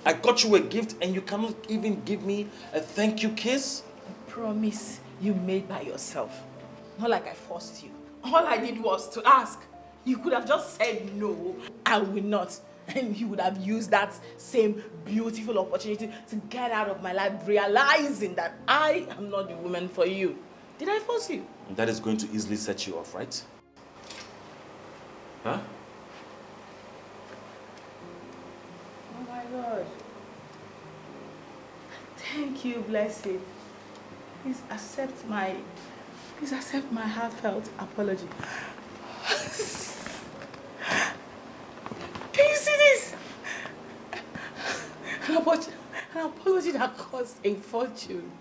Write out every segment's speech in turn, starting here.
I got you a gift and you cannot even give me a thank you kiss? A promise you made by yourself. Not like I forced you. All I did was to ask. You could have just said no, I will not. And you would have used that same beautiful opportunity to get out of my life, realizing that I am not the woman for you. Did I force you? That is going to easily set you off, right? Huh? Oh my God. Thank you, blessed. Please accept my heartfelt apology. Can you see this? An apology that cost a fortune.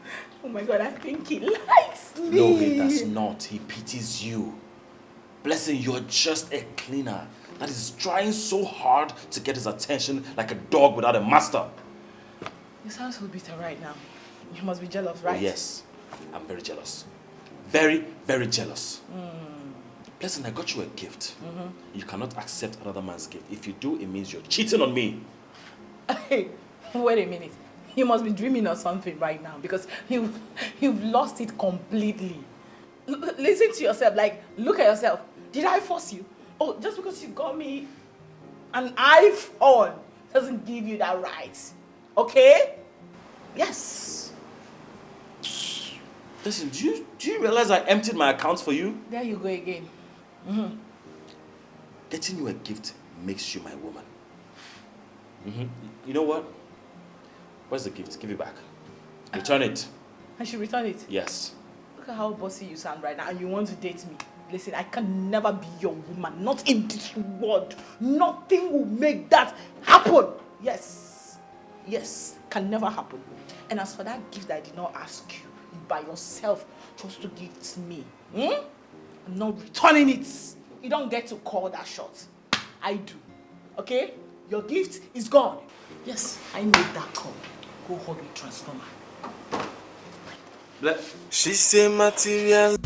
Oh my God, I think he likes me. No, he does not. He pities you. Blessing, you're just a cleaner that is trying so hard to get his attention like a dog without a master. You sound so bitter right now. You must be jealous, right? Oh, yes, I'm very jealous. Very, very jealous. Blessing, I got you a gift. You cannot accept another man's gift. If you do, it means you're cheating on me. Hey, wait a minute. You must be dreaming of something right now because you've lost it completely. Listen to yourself, like, look at yourself. Did I force you? Oh, just because you got me an iPhone doesn't give you that right. Okay? Yes. Listen, do you realize I emptied my accounts for you? There you go again. Getting you a gift makes you my woman. You know what? Where's the gift? Give it back. Return it. I should return it? Yes. Look at how bossy you sound right now and you want to date me. Listen, I can never be your woman. Not in this world. Nothing will make that happen. Yes. Yes. Can never happen. And as for that gift that I did not ask you, by yourself, chose to give it to me. I'm not returning it. You don't get to call that shot. I do. Okay? Your gift is gone. Yes, I made that call. Go hug a transformer. She say material.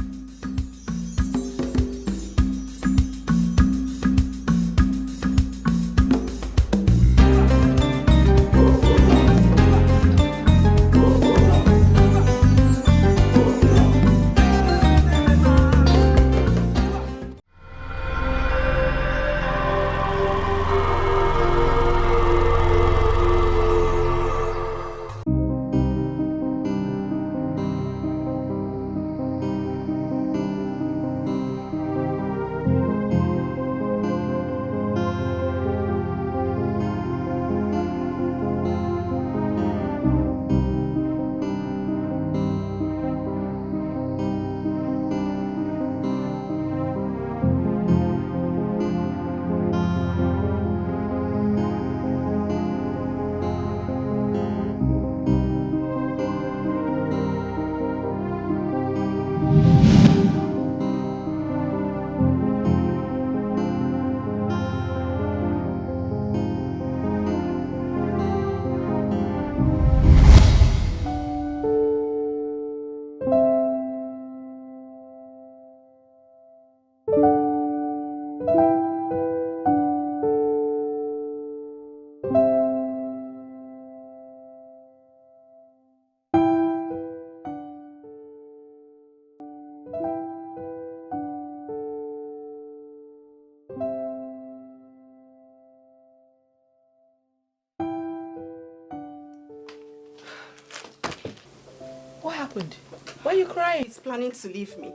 What happened? Why are you crying? He's planning to leave me.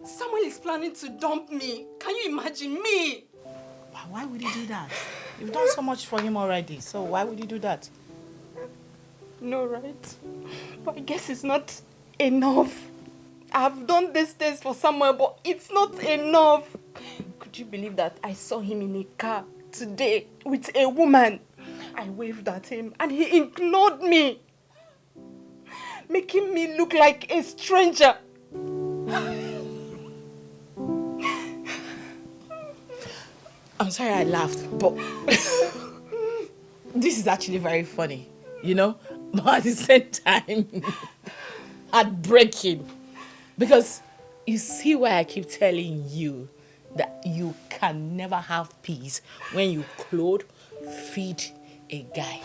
Samuel is planning to dump me. Can you imagine me? Why would he do that? You've done so much for him already, so why would he do that? No, right? But I guess it's not enough. I've done these things for Samuel, but it's not enough. Could you believe that I saw him in a car today with a woman? I waved at him and he ignored me, making me look like a stranger. I'm sorry I laughed, but this is actually very funny, you know? But at the same time, heartbreaking. Because you see why I keep telling you that you can never have peace when you clothe, feed a guy,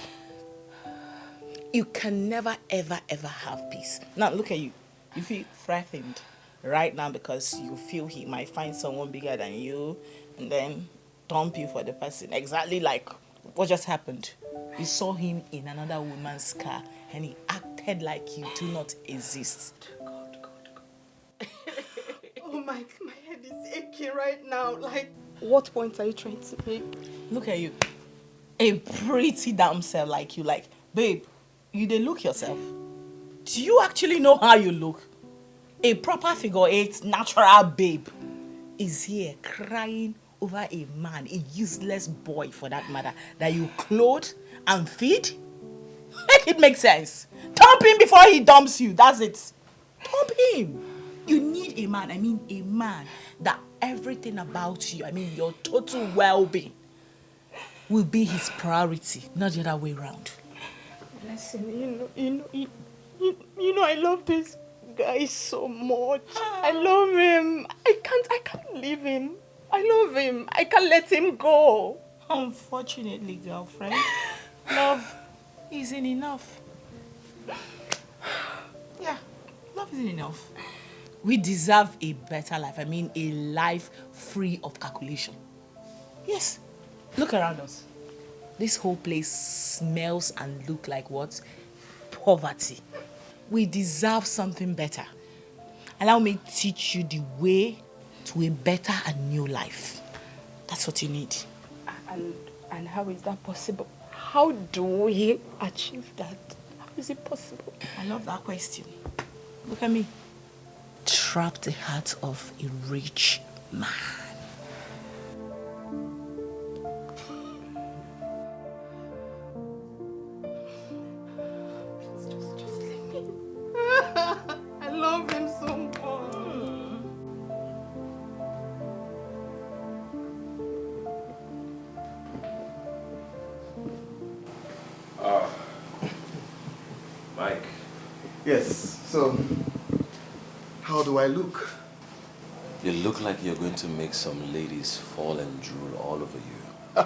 you can never, ever, ever have peace. Now, look at you. You feel threatened right now because you feel he might find someone bigger than you and then dump you for the person. Exactly like what just happened. You saw him in another woman's car and he acted like you do not exist. God. Oh my head is aching right now. Like, what point are you trying to make? Look at you. A pretty damsel like you, like, babe, you dey look yourself. Do you actually know how you look? A proper figure eight, natural babe is here crying over a man, a useless boy for that matter, that you clothe and feed? Make it make sense. Dump him before he dumps you. That's it. Dump him. You need a man, a man that everything about you, your total well-being will be his priority, not the other way around. Listen, you know, I love this guy so much. I love him. I can't leave him. I love him. I can't let him go. Unfortunately, girlfriend, love isn't enough. Yeah, love isn't enough. We deserve a better life. A life free of calculation. Yes. Look around us. This whole place smells and looks like what? Poverty. We deserve something better. Allow me to teach you the way to a better and new life. That's what you need. And how is that possible? How do we achieve that? How is it possible? I love that question. Look at me. Trap the heart of a rich man. Just leave me. I love him so much. Mike. Yes, so how do I look? You look like you're going to make some ladies fall and drool all over you.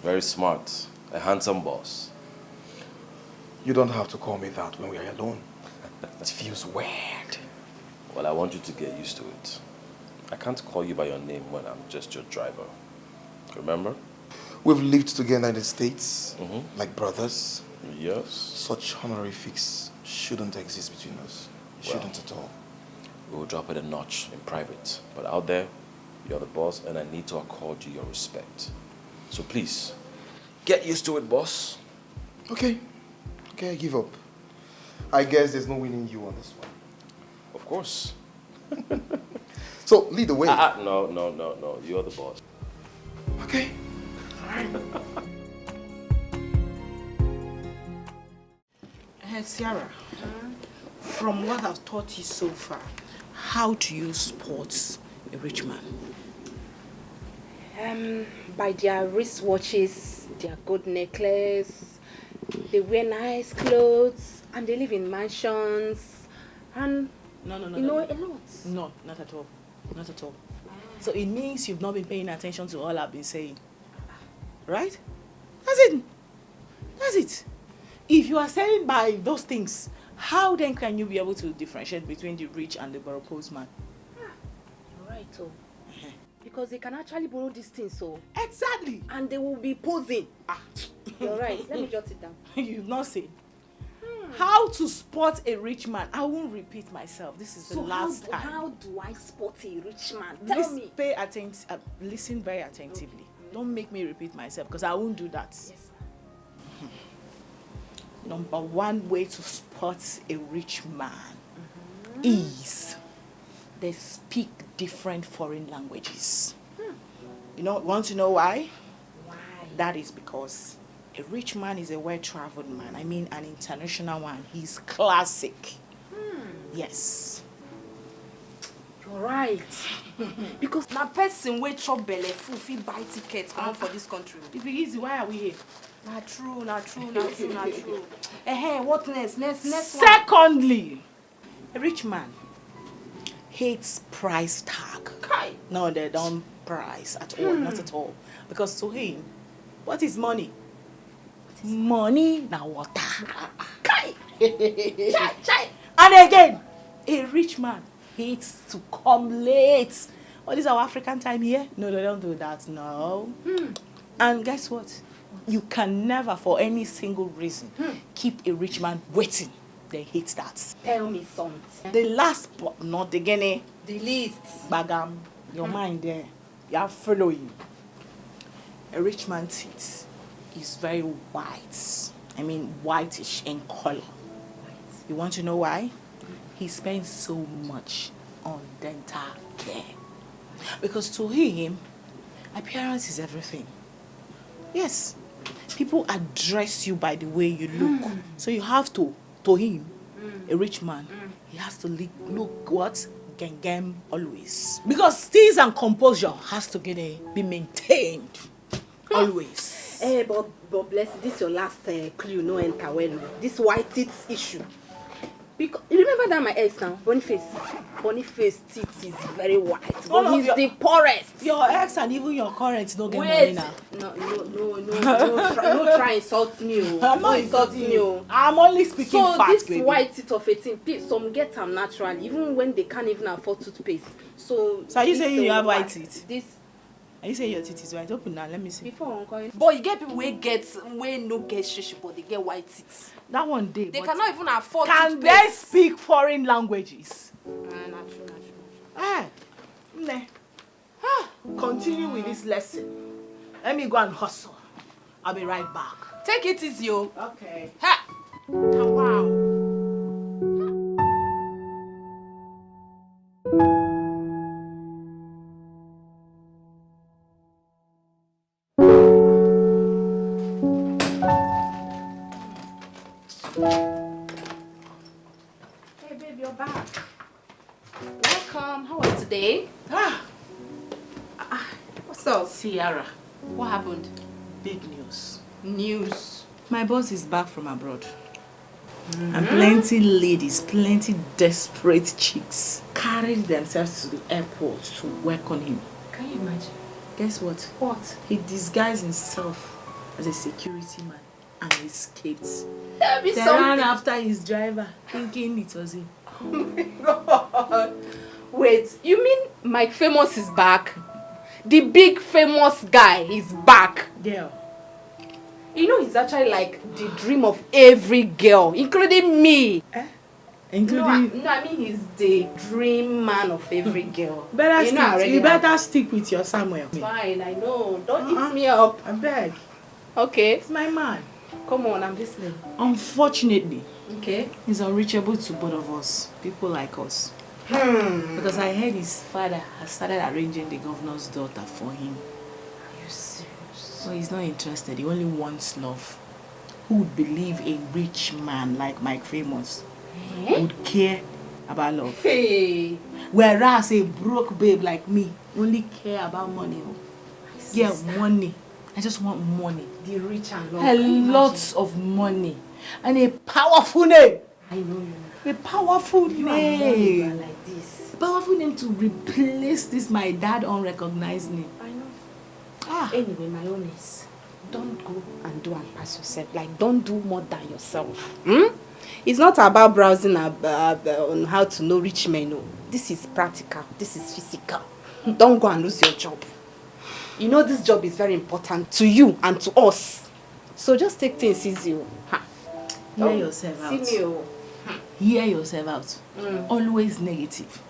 Very smart. A handsome boss. You don't have to call me that when we are alone. It feels weird. Well, I want you to get used to it. I can't call you by your name when I'm just your driver. Remember? We've lived together in the States, Mm-hmm. like brothers. Yes. Such honorifics shouldn't exist between us. Shouldn't at all. We'll drop it a notch in private. But out there, you're the boss and I need to accord you your respect. So please, get used to it, boss. Okay, I give up. I guess there's no winning you on this one. Of course. So, lead the way. No. You're the boss. Okay. All right. Ciara, from what I've taught you so far, how do you spot a rich man? By their wristwatches, their gold necklace, they wear nice clothes, and they live in mansions, and No. a lot. No, not at all. Not at all. So it means you've not been paying attention to all I've been saying. Right? That's it. If you are saying by those things, how then can you be able to differentiate between the rich and the borrowed man? Right, because they can actually borrow these things, so. Exactly. And they will be posing. You're right. Let me jot it down. You've not said. How to spot a rich man? I won't repeat myself. This is the last time. How do I spot a rich man? Tell me. Listen very attentively. Don't make me repeat myself because I won't do that. Yes. Number one way to spot a rich man is they speak different foreign languages. Want to know why? Why? That is because a rich man is a well-traveled man. An international one. He's classic. Yes. You're right. Because na person wey chop belle full fit buy tickets come for this country. If it is, why are we here? Na true. What next? Next one. Secondly, a rich man hates price tag. Kai. No, they don't price at all, not at all. Because to him, what is money? Money na water. Kai. Chai. And again, a rich man hates to come late. What is our African time here? No, they don't do that. No. And guess what? You can never, for any single reason, keep a rich man waiting. They hate that. Tell me something. The last but not the guinea. The least. Bagam, your mind there. You are following. A rich man's teeth is very white. I mean whitish in color. You want to know why? He spends so much on dental care. Because to him, appearance is everything. Yes. People address you by the way you look. So you have to him, a rich man, he has to look what? Gengem always. Because steeze and composure has to be maintained. Always. But bless you, this is your last clue, no enter well. This white teeth issue. Because you remember that my ex now, Boniface teeth is very white. But he's the poorest. Your ex and even your current don't get money now. No, try insult me. I'm not insulting you. I'm only speaking facts, so this baby. White teeth of 18, some get them naturally, even when they can't even afford toothpaste. So are you saying you have white teeth? Are you saying your teeth is white? Open now, let me see. Before Uncle. But you get people where no get shishi, but they get white teeth. That one day. They cannot even afford can toothpaste. They speak foreign languages? Not true. Continue with this lesson. Let me go and hustle. I'll be right back. Take it easy, yo. Okay. Ha! Wow. Hey, babe, you're back. Welcome. How was today? What's up? Sierra. What happened? Big news. News. My boss is back from abroad. And plenty ladies, plenty desperate chicks carried themselves to the airport to work on him. Can you imagine? Guess what? What? He disguised himself as a security man and escaped. That'll be They something. ran after his driver, thinking it was him. Oh my God. Wait, you mean Mike Famous is back? The big famous guy is back. Girl. You know, he's actually like the dream of every girl, including me. Including... No, I mean he's the dream man of every girl. You better stick with your Samuel. Fine, I know. Don't eat me up. I beg. Okay. It's my man. Come on, I'm listening. Unfortunately, okay, he's unreachable to both of us. People like us. Because I heard his father has started arranging the governor's daughter for him. Are you serious? So he's not interested. He only wants love. Who would believe a rich man like Mike Famous would care about love? Hey. Whereas a broke babe like me only care about money. Yeah, money. I just want money. The rich and love. A lot of money. And a powerful name. I know you. A powerful name. You are like this. Powerful name to replace this my dad unrecognized name. I know. Anyway, my own is, don't go and do and pass yourself. Like, don't do more than yourself. It's not about browsing on how to know rich men. No. This is practical. This is physical. Don't go and lose your job. You know this job is very important to you and to us. So just take things easy. Hear yourself out. See me. Hear yourself out. Always negative.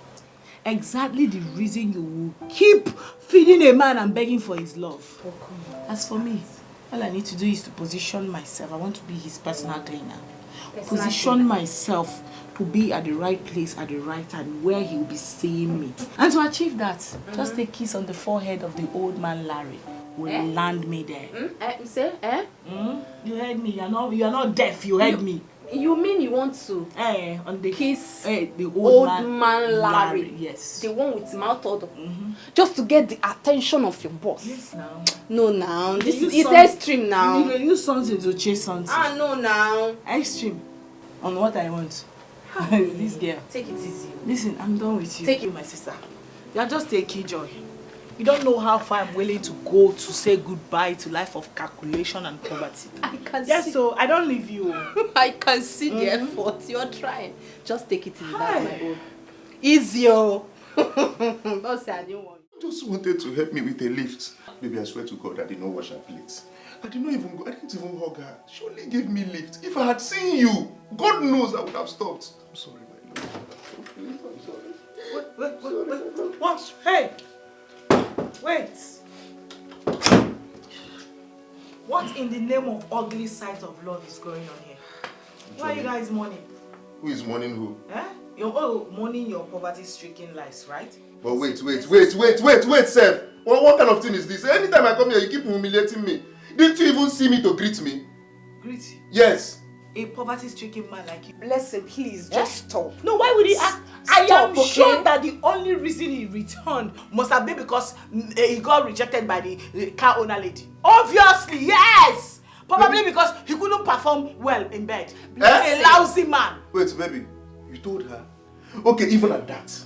Exactly the reason you will keep feeding a man and begging for his love. As for me, all I need to do is to position myself. I want to be his personal trainer. Position myself to be at the right place at the right time where he will be seeing me. And to achieve that, just a kiss on the forehead of the old man Larry will land me there. You say, You heard me. You're not deaf. You heard me. You mean you want to on the kiss the old man Larry? Yes. The one with mouth odor. Just to get the attention of your boss. Yes, now. No, now. This is extreme now. You use something to chase something. No, now. Extreme. On what I want. This girl. Take it easy. Listen, I'm done with you. Take it, my sister. You're just a keyjoy. You don't know how far I'm willing to go to say goodbye to life of calculation and poverty. I can Yes, see. so I don't leave you. I can see the effort you're trying. Just take it easy, that's my own. Easy, oh. Don't say I didn't want you. I just wanted to help me with a lift. Baby, I swear to God, I did not wash her plates. I didn't even hug her. She only gave me lift. If I had seen you, God knows I would have stopped. I'm sorry, my love. I'm sorry. Wait. What? Hey! Wait. What in the name of ugly sight of love is going on here? Why are you guys mourning? Who is mourning who? Eh? You're mourning your poverty-stricken lives, right? But wait, Seth. What kind of thing is this? Anytime I come here, you keep humiliating me. Didn't you even see me to greet me? Greet you? Yes. A poverty-stricken man like you. Blessing, please, just stop. No, why would he? I am Stop, sure okay? that the only reason he returned must have been because he got rejected by the car owner lady. Obviously, yes! Probably because he couldn't perform well in bed. A lousy man. Wait, baby, you told her? Okay, even at that.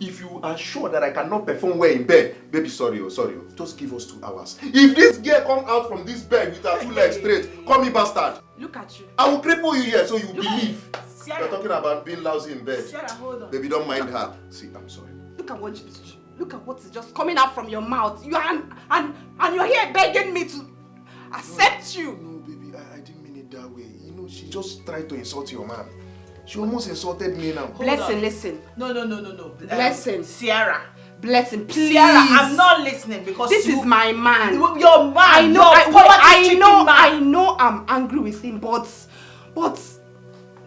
If you are sure that I cannot perform well in bed, baby, sorry, just give us 2 hours. If this girl come out from this bed with her 2 legs straight, call me bastard. Look at you. I will cripple you here so you believe. Sarah. You're talking about being lousy in bed. Sarah, hold on. Baby, don't mind her. See, I'm sorry. Look at what is just coming out from your mouth. You are and you're here begging me to accept you. No, baby, I didn't mean it that way. You know, she just tried to insult your man. She almost insulted me now. Blessing, listen. No. Blessing. Sarah. Blessing, please. Sarah, I'm not listening because this is my man. Your man. I know. I know. I'm angry with him, but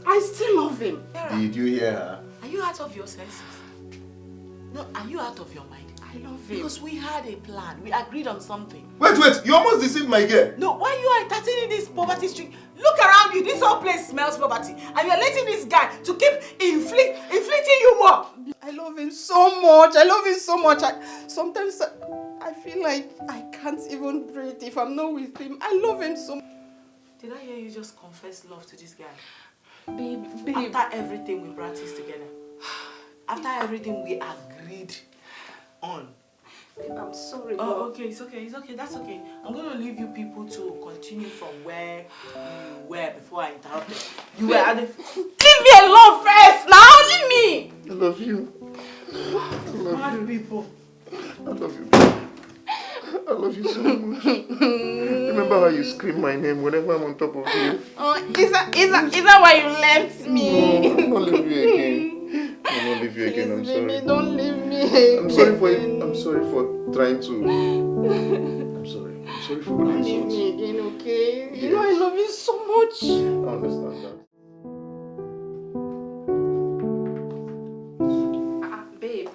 I still love him. Sarah, Did you hear her? are you out of your senses? No, are you out of your mind? I love him. Because we had a plan. We agreed on something. Wait, you almost deceived my girl. No, why you are entertaining this poverty streak? Look around you. This whole place smells poverty. And you're letting this guy to keep inflicting you more. I love him so much. Sometimes I feel like I can't even breathe if I'm not with him. I love him so much. Did I hear you just confess love to this guy? Babe. After everything we practiced together. After everything we agreed on. Babe, I'm sorry. Oh, okay, it's okay, that's okay. I'm going to leave you people to continue from where you were before I interrupted. You were at the... Leave me alone first now, leave me! I love you. Mad people. I love you. I love you so much. Remember how you scream my name whenever I'm on top of you? Oh, is that why you left me? No, I'm not leaving you again. I won't leave you again, I'm sorry. Baby, don't leave me. I'm sorry for trying to. I'm sorry for all the Don't leave insults. me again, okay? Yes. You know I love you so much. I understand that. Babe,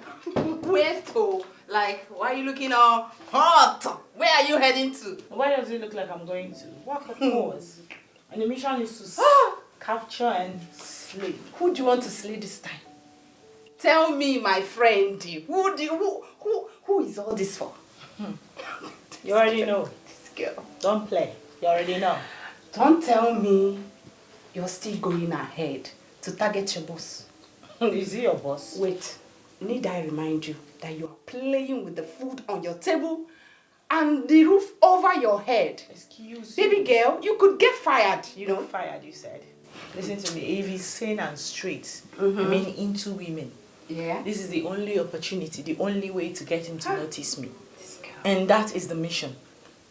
where to? Like, why are you looking all hot? Where are you heading to? Why does it look like I'm going to? Walk of course. And the mission is to capture and slay. Who do you want to slay this time? Tell me, my friend. Who is all this for? You already know. This girl. Don't play. You already know. Don't tell me you're still going ahead to target your boss. Is he your boss? Wait, need I remind you that you are playing with the food on your table and the roof over your head? Excuse Baby girl, you could get fired, you know. Fired, you said. Listen to me. If he's sane and straight, I mean into women, Yeah. this is the only opportunity, the only way to get him to notice me. This girl. And that is the mission.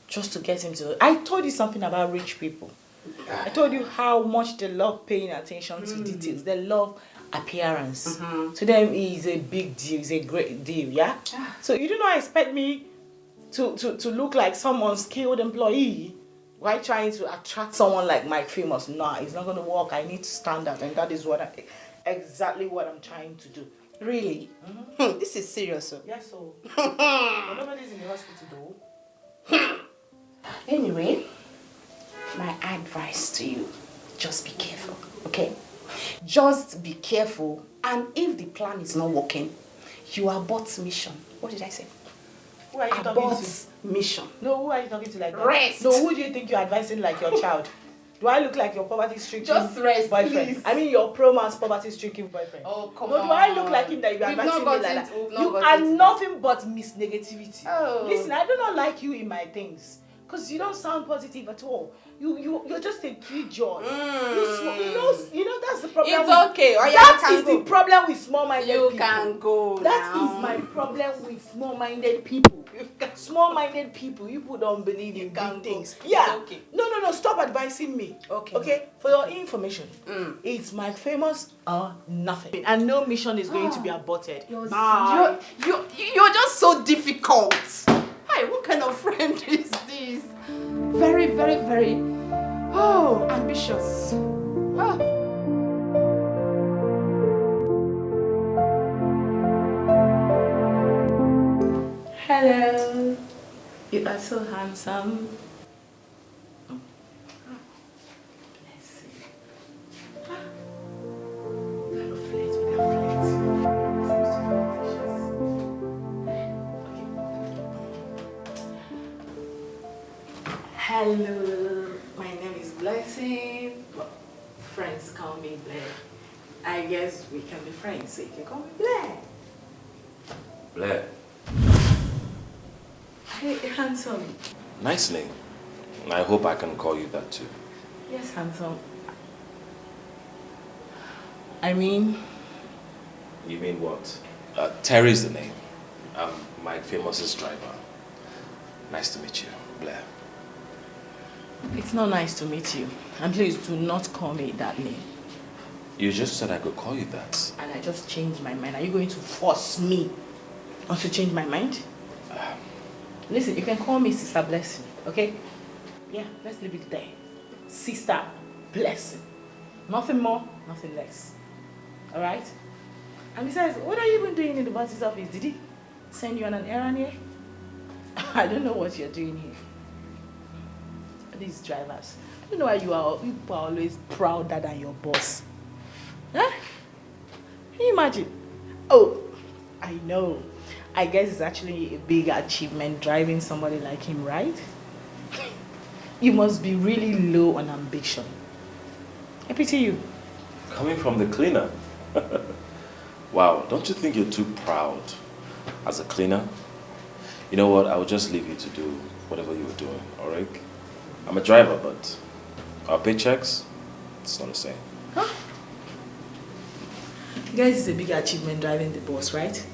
Just to get him to... I told you something about rich people. I told you how much they love paying attention to details. They love appearance. To them, it's a big deal. It's a great deal, yeah? So you do not expect me to look like someone's skilled employee while trying to attract someone like Mike Famous. Nah, it's not going to work. I need to stand out. And that is exactly what I'm trying to do. Really? This is serious. So. Yes, so... Nobody's in the hospital, though. Anyway, my advice to you, just be careful, okay? Just be careful, and if the plan is not working, you abort mission. What did I say? Who are you talking Abort to? mission. No, who are you talking to like that? Rest. No, who do you think you're advising like your child? Do I look like your poverty-stricken Just rest, boyfriend? please. I mean your pro-man's poverty-stricken boyfriend. Oh, come no, on. do I look like him that you are We've advising me not like got that? into- we've not You got are into nothing but Miss Negativity. Oh. Listen, I do not like you in my things. Because you don't sound positive at all. You're just a killjoy. You know that's the problem. It's okay. Oh, yeah, that you is can the go. problem with small-minded You people. can go That now. is my problem with small-minded people. Small-minded people, you people don't believe in can big go. things. It's Yeah. okay. No. Stop advising me. Okay. Okay. For your information, it's my famous nothing, and no mission is going to be aborted. Bye. You're just so difficult. Hi, what kind of friend is this? Very, very, very ambitious. Ah. Hello. You are so handsome. Let's see. Gotta flirt with that Hello, my name is Blessing. Well, friends call me Blair. I guess we can be friends, so you can call me Blair. Blair. Hey, handsome. Nice name. I hope I can call you that too. Yes, handsome. I mean, You mean what? Terry's the name. I'm Mike Famous's driver. Nice to meet you, Blair. it's not nice to meet you. And please do not call me that name. You just said I could call you that. And I just changed my mind. Are you going to force me not to change my mind? Listen, you can call me Sister Blessing, okay? Yeah, let's leave it there. Sister Blessing. Nothing more, nothing less. Alright? And besides, what are you even doing in the boss's office? Did he send you on an errand here? I don't know what you're doing here. These drivers. I don't know why you people are always prouder than your boss. Huh? Can you imagine? Oh, I know. I guess it's actually a big achievement driving somebody like him, right? You must be really low on ambition. I pity you. Coming from the cleaner. Wow, don't you think you're too proud as a cleaner? You know what, I'll just leave you to do whatever you're doing, alright? I'm a driver, but our paychecks, it's not the same. Huh? Guys, it's a big achievement driving the bus, right?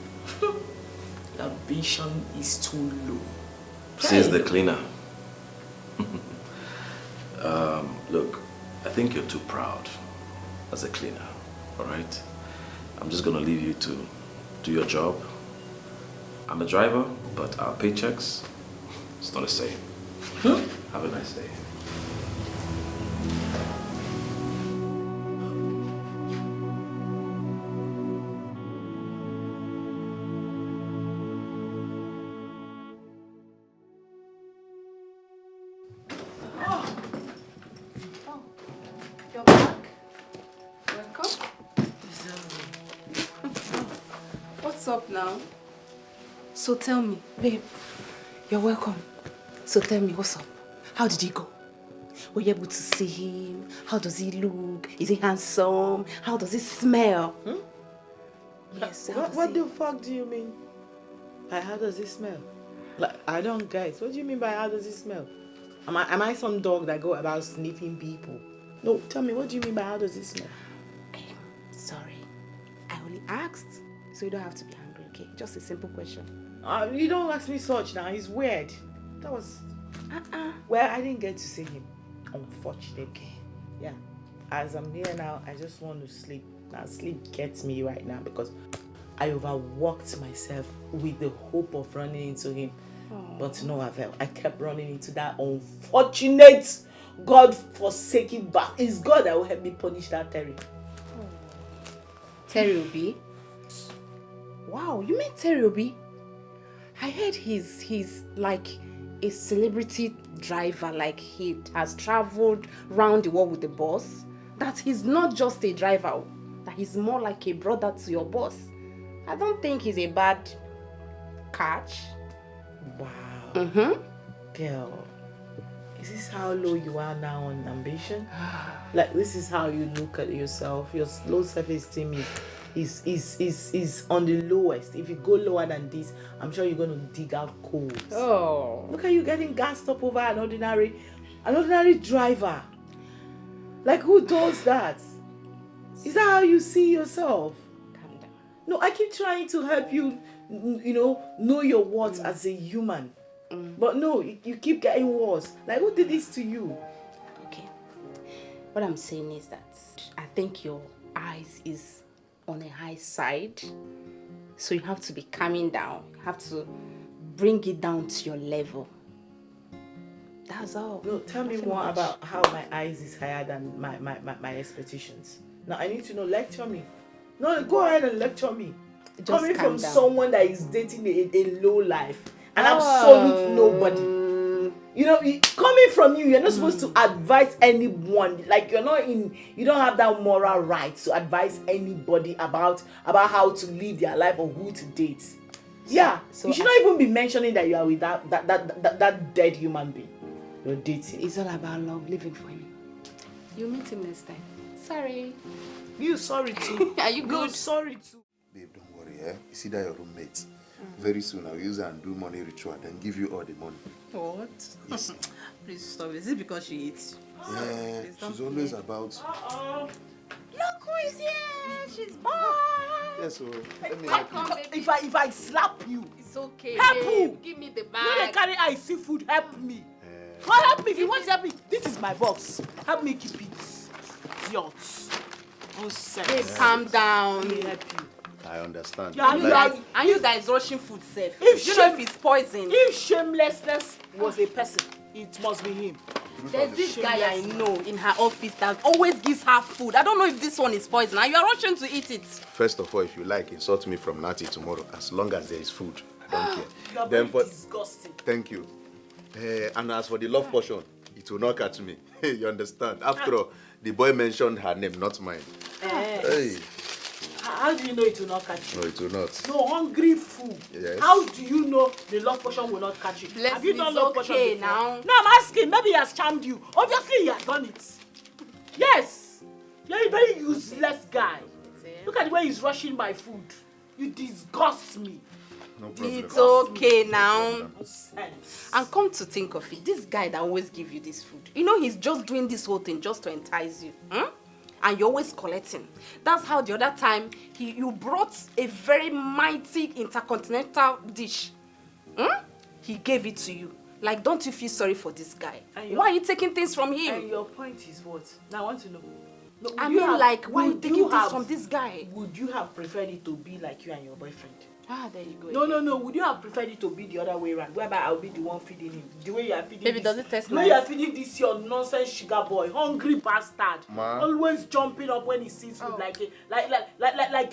The ambition is too low. Says the cleaner. Look, I think you're too proud as a cleaner, alright? I'm just gonna leave you to do your job. I'm a driver, but our paychecks, it's not the same. Have a nice day. You're back. Welcome. What's up now? So tell me, babe. You're welcome. So tell me, what's up? How did he go? Were you able to see him? How does he look? Is he handsome? How does he smell? Yes, What the fuck do you mean? By how does it smell? Like, I don't get. What do you mean by how does it smell? Am I some dog that go about sniffing people? No, tell me, what do you mean by how does it smell? Sorry. I only asked, so you don't have to be angry, okay? Just a simple question. You don't ask me such now. It's weird. That was... Well, I didn't get to see him. Unfortunately. Yeah. As I'm here now, I just want to sleep. Now, sleep gets me right now because I overworked myself with the hope of running into him. But to no avail. I kept running into that unfortunate, God-forsaken back. It's God that will help me punish that Terry. Terry Obi? Wow, you mean Terry Obi? I heard he's like a celebrity driver, like he has traveled around the world with the boss. That he's not just a driver, that he's more like a brother to your boss. I don't think he's a bad catch. Wow. Mm-hmm. Girl, Is this how low you are now on ambition? Like, this is how you look at yourself. Your low self-esteem is on the lowest. If you go lower than this, I'm sure you're going to dig out coals. Oh. Look at you getting gassed up over an ordinary driver. Like, who does that? Is that how you see yourself? Calm down. No, I keep trying to help you, know your worth as a human. But no, you keep getting worse. Like, who did this to you? Okay. What I'm saying is that I think your eyes is on a high side. So you have to be calming down. You have to bring it down to your level. That's all. No, tell me Nothing more much. about how my eyes is higher than my expectations. Now, I need to know. Lecture me. No, go ahead and lecture me. Just Coming calm from down. someone that is dating a low life. An absolute nobody. Coming from you, you're not supposed to advise anyone. Like, you don't have that moral right to advise anybody about how to live their life or who to date. Yeah, So you should not even be mentioning that you are with that dead human being you're dating. It's all about love, living for him. You meet him next time. Sorry. You sorry too. Are you good? No, sorry too. Babe, don't worry, eh? You see that your roommate. Very soon I'll use her and do money ritual, then give you all the money. What? Yes. Please stop. Is it because she eats? Yeah, Please don't she's always about. Look who is here! She's back! Yes, so let me help you. If I slap you, It's okay. Help babe. who? Give me the you dey bag. carry eye see food, help me. Well, help me if you want to help me. This is my box. Help me keep it. Yours. Babe, calm down. Let me help you. I understand. Yeah, You you like- are- And you guys rushing food safe. If You know shame- if it's poison. If shamelessness was a person, it must be him. There's this guy I know in her office that always gives her food. I don't know if this one is poison and you are rushing to eat it. First of all, if you like, insult me from now till tomorrow. As long as there is food, I don't care. You are Then very for disgusting. thank you. And as for the love portion, it will not catch me. You understand? After all, the boy mentioned her name, not mine. Hey, How do you know it will not catch you? no, it will not. No, hungry fool. Yes. How do you know the love potion will not catch you? Bless Have you me, done it's love potion okay before? now. No, I'm asking. Maybe he has charmed you. Obviously, he has done it. Yes. You're a very useless guy. Look at the way he's rushing my food. You disgust me. No problem. It's okay now. Sense. And come to think of it, this guy that always give you this food, you know he's just doing this whole thing just to entice you. And you're always collecting. That's how the other time you brought a very mighty intercontinental dish. He gave it to you. Like, don't you feel sorry for this guy? Why are you taking things from And him? your point is what? Now I want to know. No, I would you mean, have- like, why are you would taking you things have- from this guy? Would you have preferred it to be like you and your boyfriend? There you go. No. Would you have preferred it to be the other way around, whereby I'll be the one feeding him? The way you are feeding. Baby, this, does it taste the way nice? you are feeding this your nonsense sugar boy, hungry bastard, Ma. always jumping up when he sees food Oh. like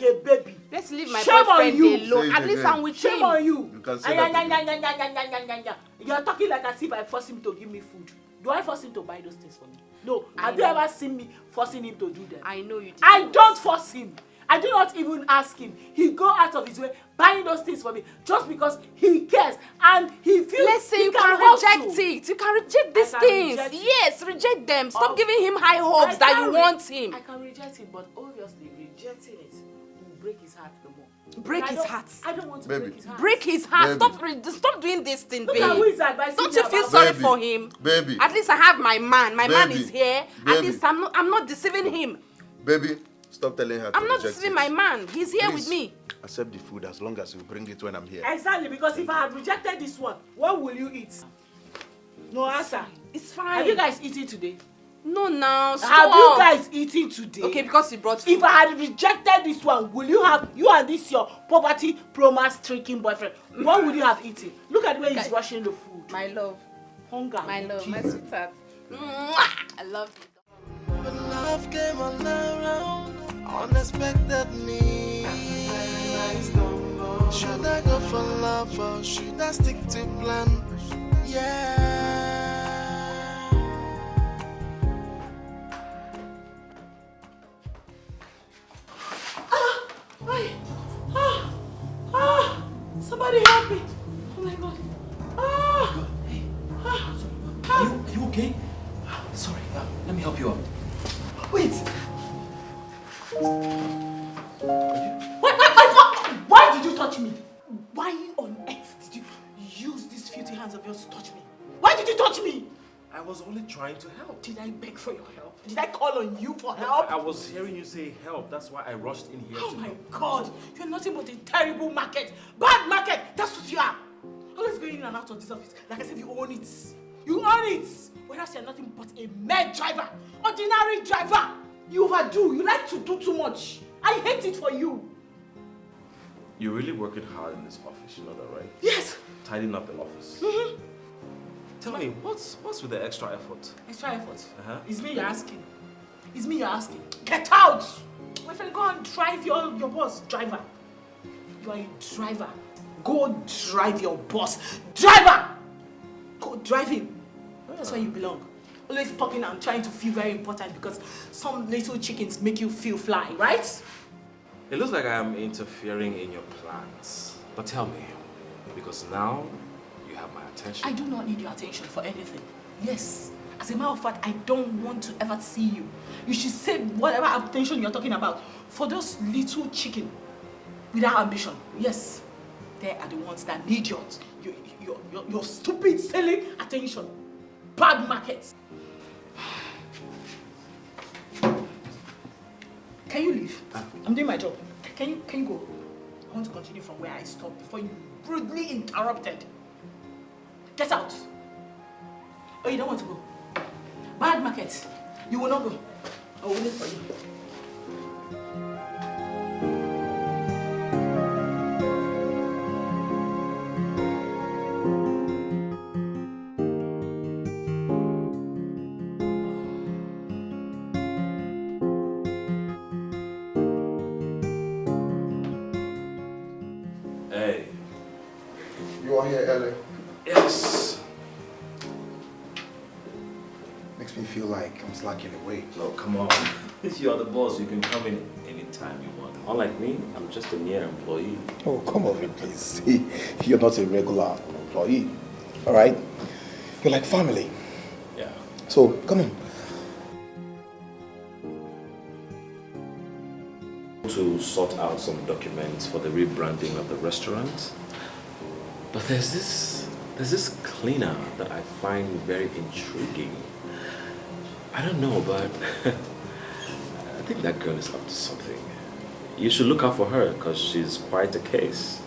a baby. Let's leave my Shame on boyfriend you. alone. Say it At least again. I'm with Shame him. on you. You can say that You are talking like as if I force him to give me food. Do I force him to buy those things for me? No. I Have you know. ever seen me forcing him to do them? I know you did. I don't force him. I do not even ask him. He go out of his way buying those things for me just because he cares and he feels. Let's say he you can hustle. reject it. You can reject these I can things. reject it. Yes, reject them. Stop Oh. giving him high hopes I that can you re- want him. I can reject it, but obviously rejecting it will break his heart the more. Break I his don't- heart. I don't want to Baby. break his heart. Break his heart. Baby. Stop doing this thing, Look at who babe. is advising Don't me you feel about- sorry Baby. for him? Baby. At least I have my man. My man Baby. is here. At Baby. least I'm not deceiving him. Baby, stop telling her to I'm not reject deceiving it. my man. He's here Please, with me. accept the food as long as you bring it when I'm here. Exactly, because if I had rejected this one, what will you eat? No answer. It's fine. Have you guys eaten today? No, now stop. Have you guys eaten today? Okay, because you brought food. If I had rejected this one, will you have, you and this your poverty promise tricking boyfriend, what would you have eaten? Look at the way he's Okay. rushing the food. My love. Hunger. My love. My Jesus. sweetheart. Mwah! I love you. But love came all around unexpectedly. Should I go for love or should I stick to plan? Yeah. Somebody help me. Oh my God. You okay? okay? Sorry, let me help you out. Wait! Why did you touch me? Why on earth did you use these filthy hands of yours to touch me? Why did you touch me? I was only trying to help. Did I beg for your help? Did I call on you for help? I was hearing you say help. That's why I rushed in here. Oh my God! You're nothing but a terrible market. Bad market! That's what you are! Always going in and out of this office. Like I said, you own it. You own it! Whereas you're nothing but a mere driver. Ordinary driver! You overdo. You like to do too much. I hate it for you. You're really working hard in this office, you know that, right? Yes! Tidying up the office. Tell me, what's with the extra effort? Extra effort? It's me you're asking. It's me you're asking. Get out! My friend, go and drive your boss. Driver. You are a driver. Go drive your boss. Driver! Go drive him. That's where you belong. Always talking and trying to feel very important because some little chickens make you feel fly, right? It looks like I am interfering in your plans. But tell me, because now you have my attention. I do not need your attention for anything. Yes. As a matter of fact, I don't want to ever see you. You should save whatever attention you're talking about for those little chicken without ambition. Yes. They are the ones that need your stupid, silly attention. Bad markets. Can you leave? I'm doing my job. Can you go? I want to continue from where I stopped before you rudely interrupted. Get out. Oh, you don't want to go? Bad market. You will not go. I will wait for you. Hey. You are here early. Yes. Makes me feel like I'm slacking away. No, come on. You're the boss. You can come in anytime you want. Unlike me, I'm just a mere employee. Oh, come over, please. You're not a regular employee, all right? You're like family. Yeah. So, come on. To sort out some documents for the rebranding of the restaurant. But there's this cleaner that I find very intriguing. I don't know, but I think that girl is up to something. You should look out for her because she's quite a case.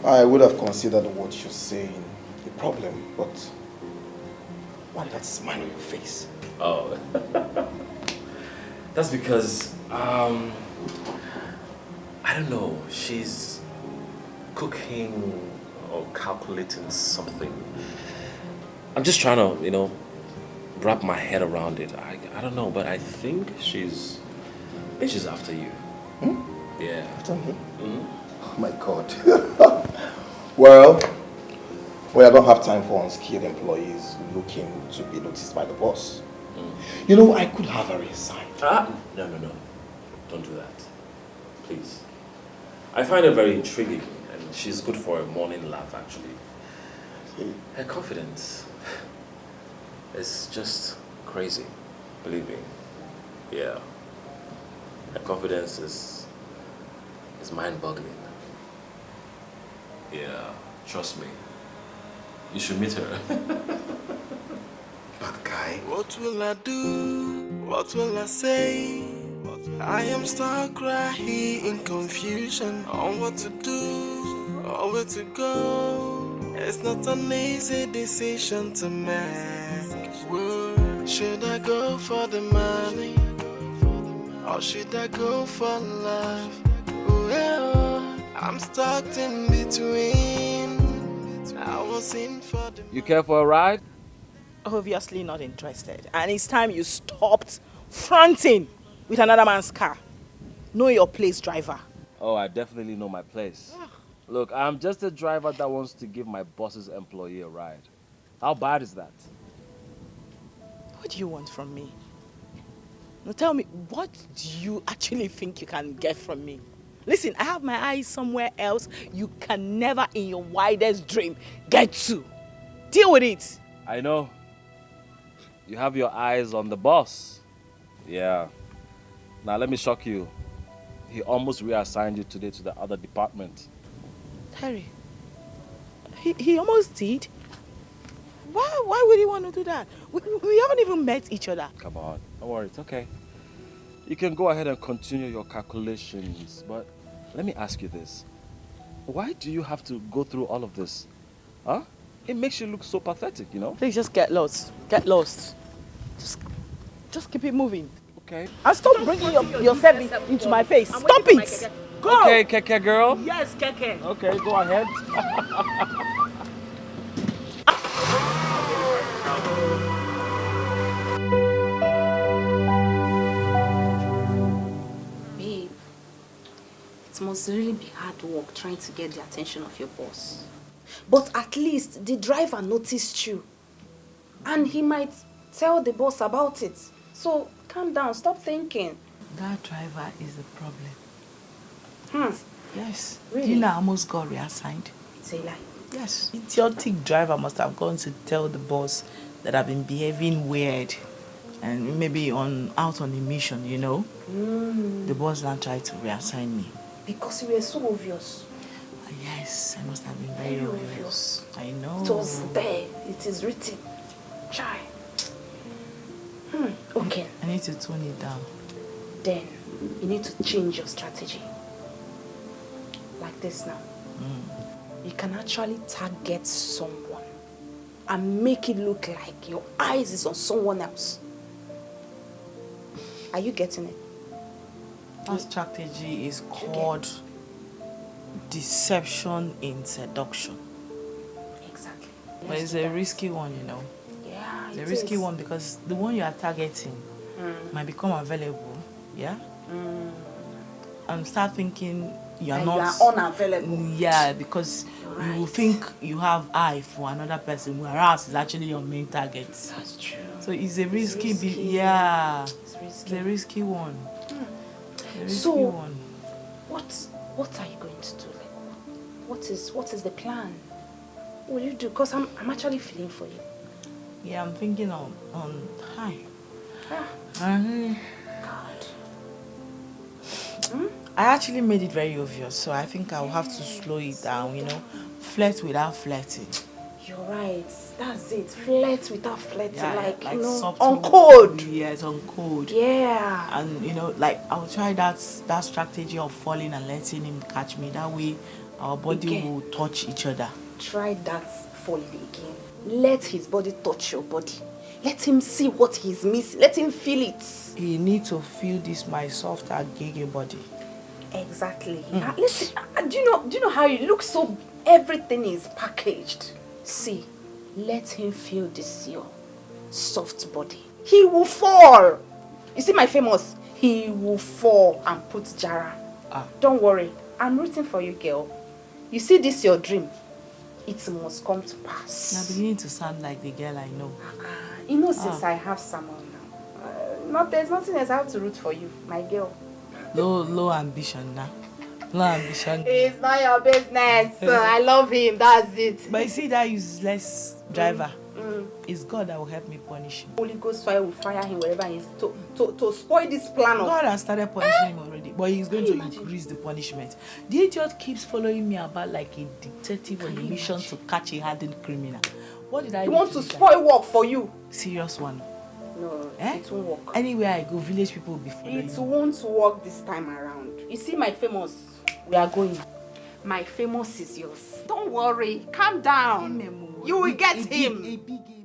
I would have considered what you're saying a problem, but why that smile on your face? Oh, that's because, I don't know, she's cooking or calculating something. I'm just trying to, wrap my head around it. I don't know, but I think she's after you. Yeah. After me? Oh my God. Well, I don't have time for unskilled employees looking to be noticed by the boss. I could have her resign. No. Don't do that. Please. I find her very intriguing and she's good for a morning laugh, actually. Her confidence is just crazy, believe me. Yeah. Her confidence is mind-boggling. Yeah, trust me. You should meet her. Bad guy. What will I do? What will I say? I am stuck right here in confusion on what to do or where to go. It's not an easy decision to make. Should I go for the money or should I go for love? Well, I'm stuck in between. I was in for the. You care for a ride? Obviously not interested. And it's time you stopped fronting with another man's car. Know your place, driver. Oh, I definitely know my place. Look, I'm just a driver that wants to give my boss's employee a ride. How bad is that? What do you want from me? Now tell me, what do you actually think you can get from me? Listen, I have my eyes somewhere else you can never in your wildest dream get to. Deal with it. I know. You have your eyes on the boss. Yeah. Now let me shock you. He almost reassigned you today to the other department. Harry, he almost did? Why would he want to do that? We haven't even met each other. Come on, don't worry, it's okay. You can go ahead and continue your calculations, but let me ask you this. Why do you have to go through all of this? Huh? It makes you look so pathetic, you know? Please just get lost. Get lost. Just keep it moving. Okay. And stop bringing yourself into my face. Stop it! Go! Okay, Keke girl. Yes, Keke. Okay, go ahead. Babe, it must really be hard work trying to get the attention of your boss. But at least the driver noticed you. And he might tell the boss about it. So calm down, stop thinking. That driver is the problem. Yes. Really? Dina almost got reassigned. It's a lie. Yes. Idiotic driver must have gone to tell the boss that I've been behaving weird and maybe out on a mission, you know. The boss now tried to reassign me. Because you were so obvious. Yes, I must have been very obvious. I know. It was there. It is written. Try. Okay. I need to tone it down. Then you need to change your strategy. Like this now. You can actually target someone and make it look like your eyes is on someone else. Are you getting it? That strategy is called deception in seduction. Exactly. But it's a risky one, you know. Yeah, it's a risky one because the one you are targeting might become available, yeah? And start thinking you are unavailable. Yeah, because you will think you have eye for another person, whereas it's actually your main target. That's true. So it's a risky, it's a risky one. A risky one. What are you going to do? Like, what is the plan? What will you do? Because I'm actually feeling for you. Yeah, I'm thinking on hi. God. I actually made it very obvious, so I think I'll have to slow it down, you know. Flirt without flirting. You're right. That's it. Flirt without flirting. Yeah, like you know, subtle, on code. Yes, on code. Yeah. And you know, like I'll try that strategy of falling and letting him catch me. That way our body will touch each other. Try that falling again. Let his body touch your body. Let him see what he's missing. Let him feel it. He needs to feel this my soft gege body. Exactly. Listen, do you know how you look so everything is packaged? See, let him feel this your soft body. He will fall. You see my famous? He will fall and put Jara. Don't worry. I'm rooting for you, girl. You see this your dream? It must come to pass. You're beginning to sound like the girl I know. You know, since I have someone now, there's nothing else I have to root for you, my girl. Low ambition now. Low ambition. It's not your business. I love him. That's it. But you see that useless driver? It's God that will help me punish him. Holy Ghost fire will fire him wherever he is to spoil this plan of... God has started punishing him already, but he's going to increase the punishment. The idiot keeps following me about like a detective on a mission to catch a hardened criminal. What did I do? He wants to spoil work for you. Serious one. No, it won't work. Anywhere I go, village people will be following me. It won't work this time around. You see my famous? We are going. My famous is yours. Don't worry. Calm down. You will get him. A big game.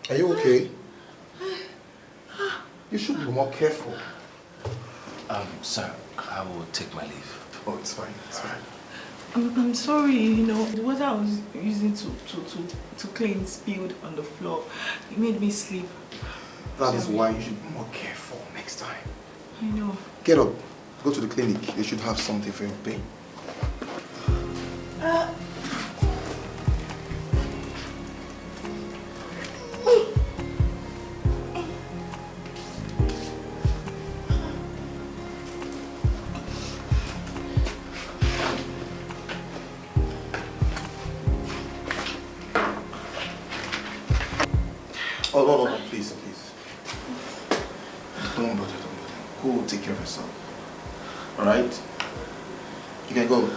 Are you okay? You should be more careful. Sir, I will take my leave. Oh, it's fine, it's fine. I'm sorry, you know, the water I was using to clean spilled on the floor. It made me sleep. That is why you should be more careful next time. I know. Get up. Go to the clinic. They should have something for your pain. Oh, no, please. Don't bother. Go take care of yourself. Alright? You can go.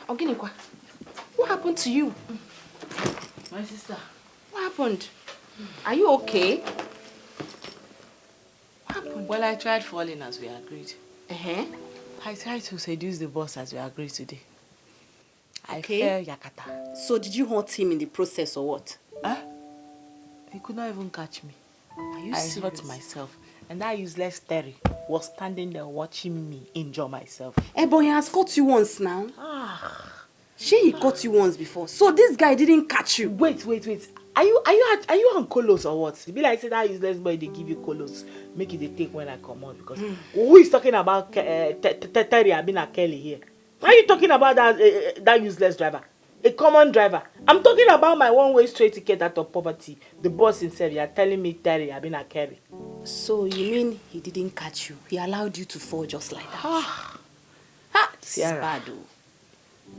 Oginikwa, what happened to you? My sister. What happened? Are you okay? What happened? Well, I tried falling as we agreed. Uh-huh. I tried to seduce the boss as we agreed today. Okay. I fell yakata. So did you hurt him in the process or what? Huh? He could not even catch me. Are you I serious? hurt myself. And that useless Terry was standing there watching me injure myself. But he has caught you once now. He caught you once before. So this guy didn't catch you. Wait. Are you on colos or what? It be like say that useless boy they give you colos. Make it they take when I come out because who is talking about Terry Abina Kelly here? Why are you talking about that useless driver? A common driver. I'm talking about my one-way straight ticket out of poverty. The boss himself, you are telling me Terry Abina Kelly. So you mean he didn't catch you? He allowed you to fall just like that? This is bad though.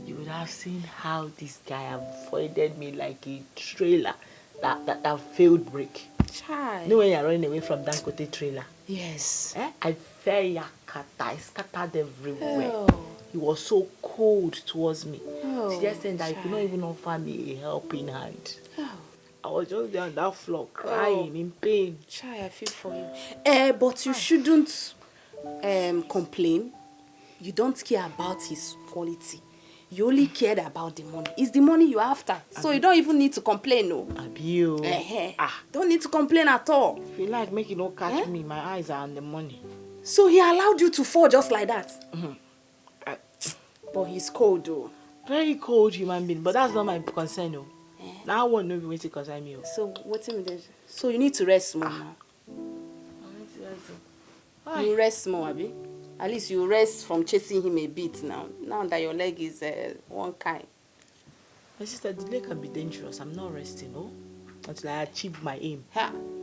You would have seen how this guy avoided me like a trailer that failed brake. Child. You know when you're running away from Dangote trailer? Yes. I fell yakata. I scattered everywhere. Oh. He was so cold towards me. Oh, She just said that he could not even offer me a helping hand. Oh. I was just there on that floor crying in pain. Child, I feel for you. But you shouldn't complain. You don't care about his quality. You only cared about the money. It's the money you're after. So you don't even need to complain, no. Abio. Don't need to complain at all. If you like, make it not catch me. My eyes are on the money. So he allowed you to fall just like that? But he's cold, though. Very cold human being. But that's not my concern, though. Now I won't know wait to concern me. So what's in there? So you need to rest more now. You rest more, Abi. At least you rest from chasing him a bit now. Now that your leg is one kind. My sister, the leg can be dangerous. I'm not resting, no? Until I achieve my aim.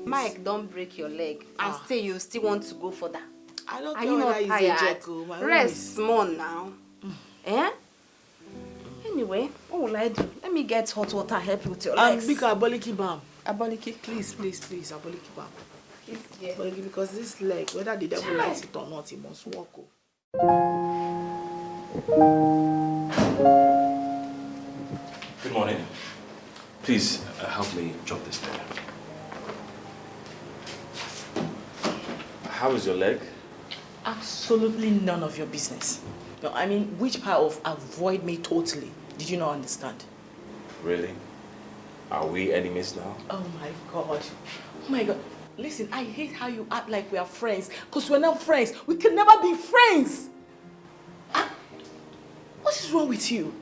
Mike, don't break your leg. And you still want to go for that. I don't Are care you whether not it's a tired? jet. Rest more now. Anyway, what will I do? Let me get hot water, help you with your legs. Big aboliki balm. Aboliki? Please, aboliki balm. Yeah. Because this leg, whether the devil likes it or not, it must walk. Good morning. Please help me drop this there. How is your leg? Absolutely none of your business. No, I mean, which part of avoid me totally did you not understand? Really? Are we enemies now? Oh my God. Oh my God. Listen, I hate how you act like we are friends. Because we're not friends. We can never be friends. What is wrong with you?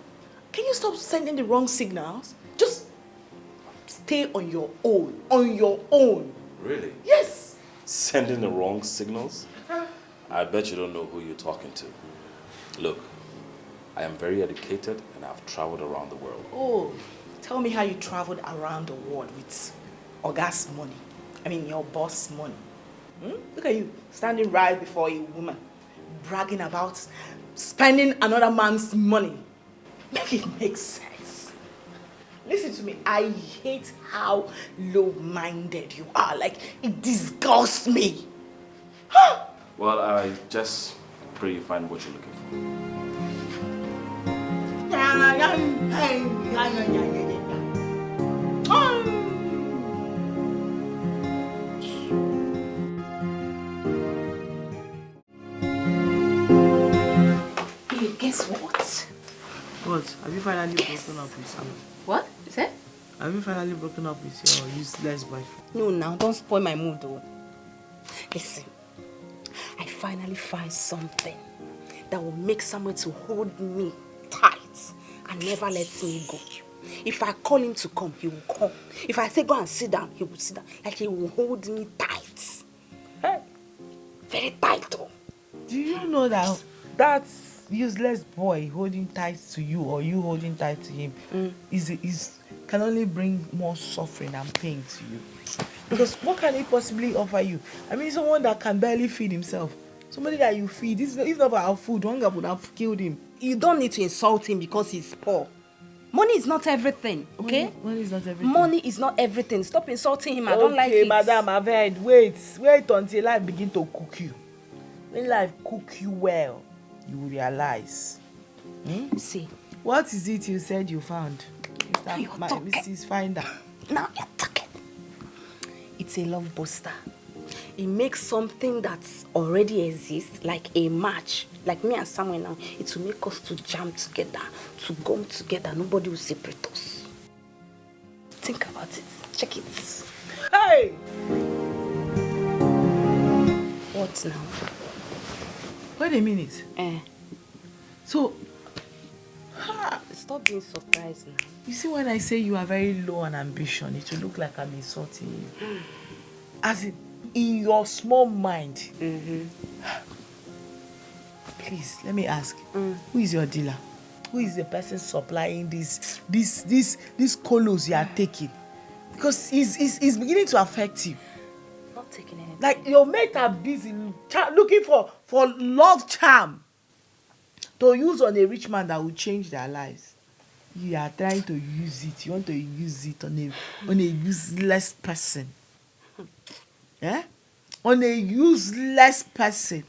Can you stop sending the wrong signals? Just stay on your own. On your own. Really? Yes. Sending the wrong signals? I bet you don't know who you're talking to. Look, I am very educated and I've traveled around the world. Oh, tell me how you traveled around the world with August's money. I mean, your boss' money. Look at you, standing right before a woman, bragging about spending another man's money. Make it make sense. Listen to me, I hate how low-minded you are. Like, it disgusts me. Well, I just pray you find what you're looking for. Hey, guess what? What? Have you finally broken up with him? What? You said? Have you finally broken up with your useless boyfriend? No, now, don't spoil my mood, though. Listen, I finally find something that will make someone to hold me tight and never let me go. If I call him to come, he will come. If I say go and sit down, he will sit down. Like he will hold me tight. Hey, very tight, though. Do you know that that useless boy holding tight to you or you holding tight to him is can only bring more suffering and pain to you. Because what can he possibly offer you? I mean, someone that can barely feed himself. Somebody that you feed. If not for our food, hunger would have killed him. You don't need to insult him because he's poor. Money is not everything, okay? Money is not everything. Money is not everything. Stop insulting him. I don't like it. Okay, madam, I've heard. Wait until life begin to cook you. When life cook you well, you will realize. See. What is it you said you found? Mrs. Finder. Now you're talking. It's a love booster. It makes something that already exists, like a match, like me and Samuel now, it will make us to jam together, to gum together. Nobody will separate us. Think about it. Check it. Hey! What now? Wait a minute. So, stop being surprised now. You see, when I say you are very low on ambition, it will look like I'm insulting you. As in your small mind. Please, let me ask. Who is your dealer? Who is the person supplying these colos you are taking? Because it's beginning to affect you. Not taking anything. Like your mate are busy looking for love charm to use on a rich man that will change their lives. You are trying to use it. You want to use it on a useless person. Yeah? On a useless person.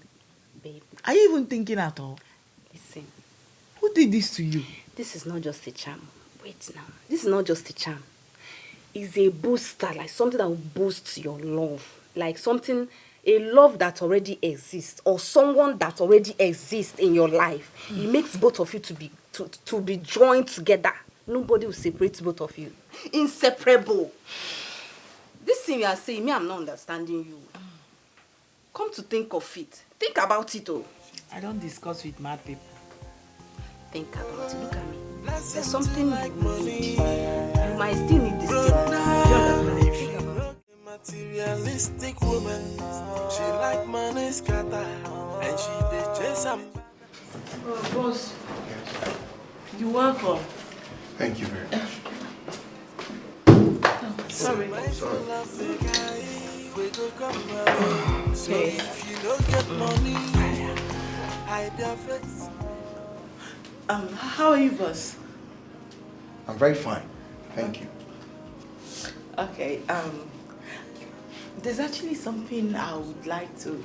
Babe. Are you even thinking at all? Listen. Who did this to you? This is not just a charm. Wait now. This is not just a charm. It's a booster, like something that will boost your love. Like something, a love that already exists, or someone that already exists in your life. It makes both of you to be joined together. Nobody will separate both of you. Inseparable. This thing you are saying, me, I'm not understanding you. Come to think of it. Think about it, oh. I don't discuss with mad people. Think about it. Look at me. There's something you need. You might still need this thing. Do you understand? Think about it. Materialistic woman. She like money scatter. And she did chase some. Oh, boss. You're welcome. Thank you very much. Sorry. So if you don't get money, hide your face. How are you, boss? I'm very fine. Thank you. Okay, there's actually something I would like to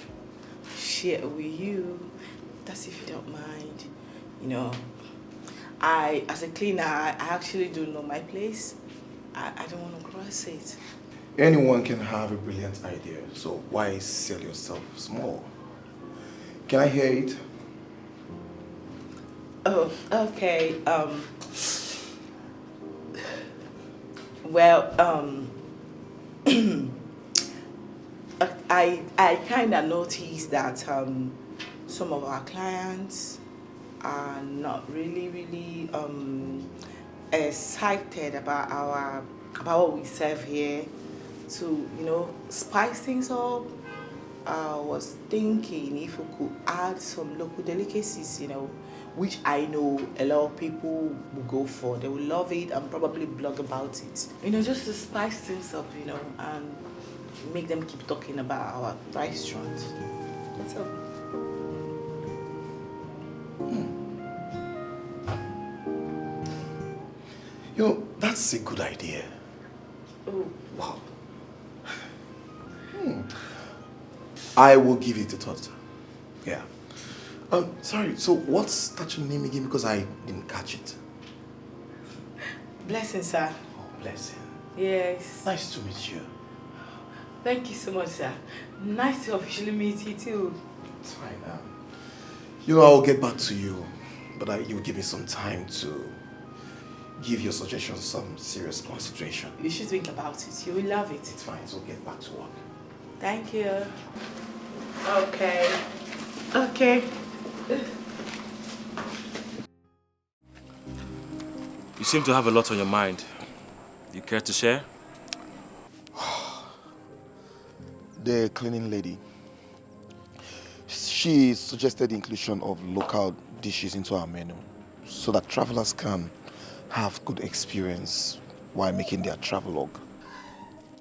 share with you. That's if you don't mind. You know, as a cleaner, I actually do know my place. I don't want to cross it. Anyone can have a brilliant idea, so why sell yourself small? Can I hear it? Oh, okay. Well, I kind of noticed that some of our clients are not really excited about what we serve here. To spice things up, I was thinking if we could add some local delicacies, which I know a lot of people will go for. They will love it and probably blog about it. Just to spice things up, and make them keep talking about our restaurant. What's up? That's a good idea. Oh. Wow. I will give it a thought. Yeah. Sorry, so what's that your name again? Because I didn't catch it. Blessing, sir. Oh, Blessing. Yes. Nice to meet you. Thank you so much, sir. Nice to officially meet you too. It's fine now. I'll get back to you, but you'll give me some time to give your suggestions some serious consideration. You should think about it. You will love it. It's fine, so get back to work. Thank you. Okay. Okay. You seem to have a lot on your mind. You care to share? The cleaning lady. She suggested the inclusion of local dishes into our menu so that travelers can have good experience while making their travelogue.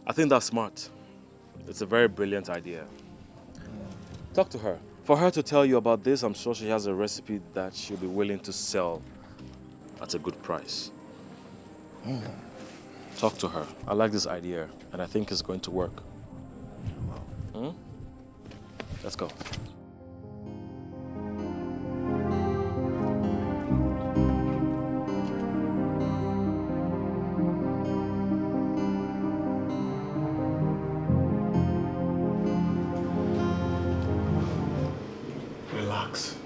I think that's smart. It's a very brilliant idea. Talk to her. For her to tell you about this, I'm sure she has a recipe that she'll be willing to sell at a good price. Talk to her. I like this idea, and I think it's going to work. Let's go. Relax.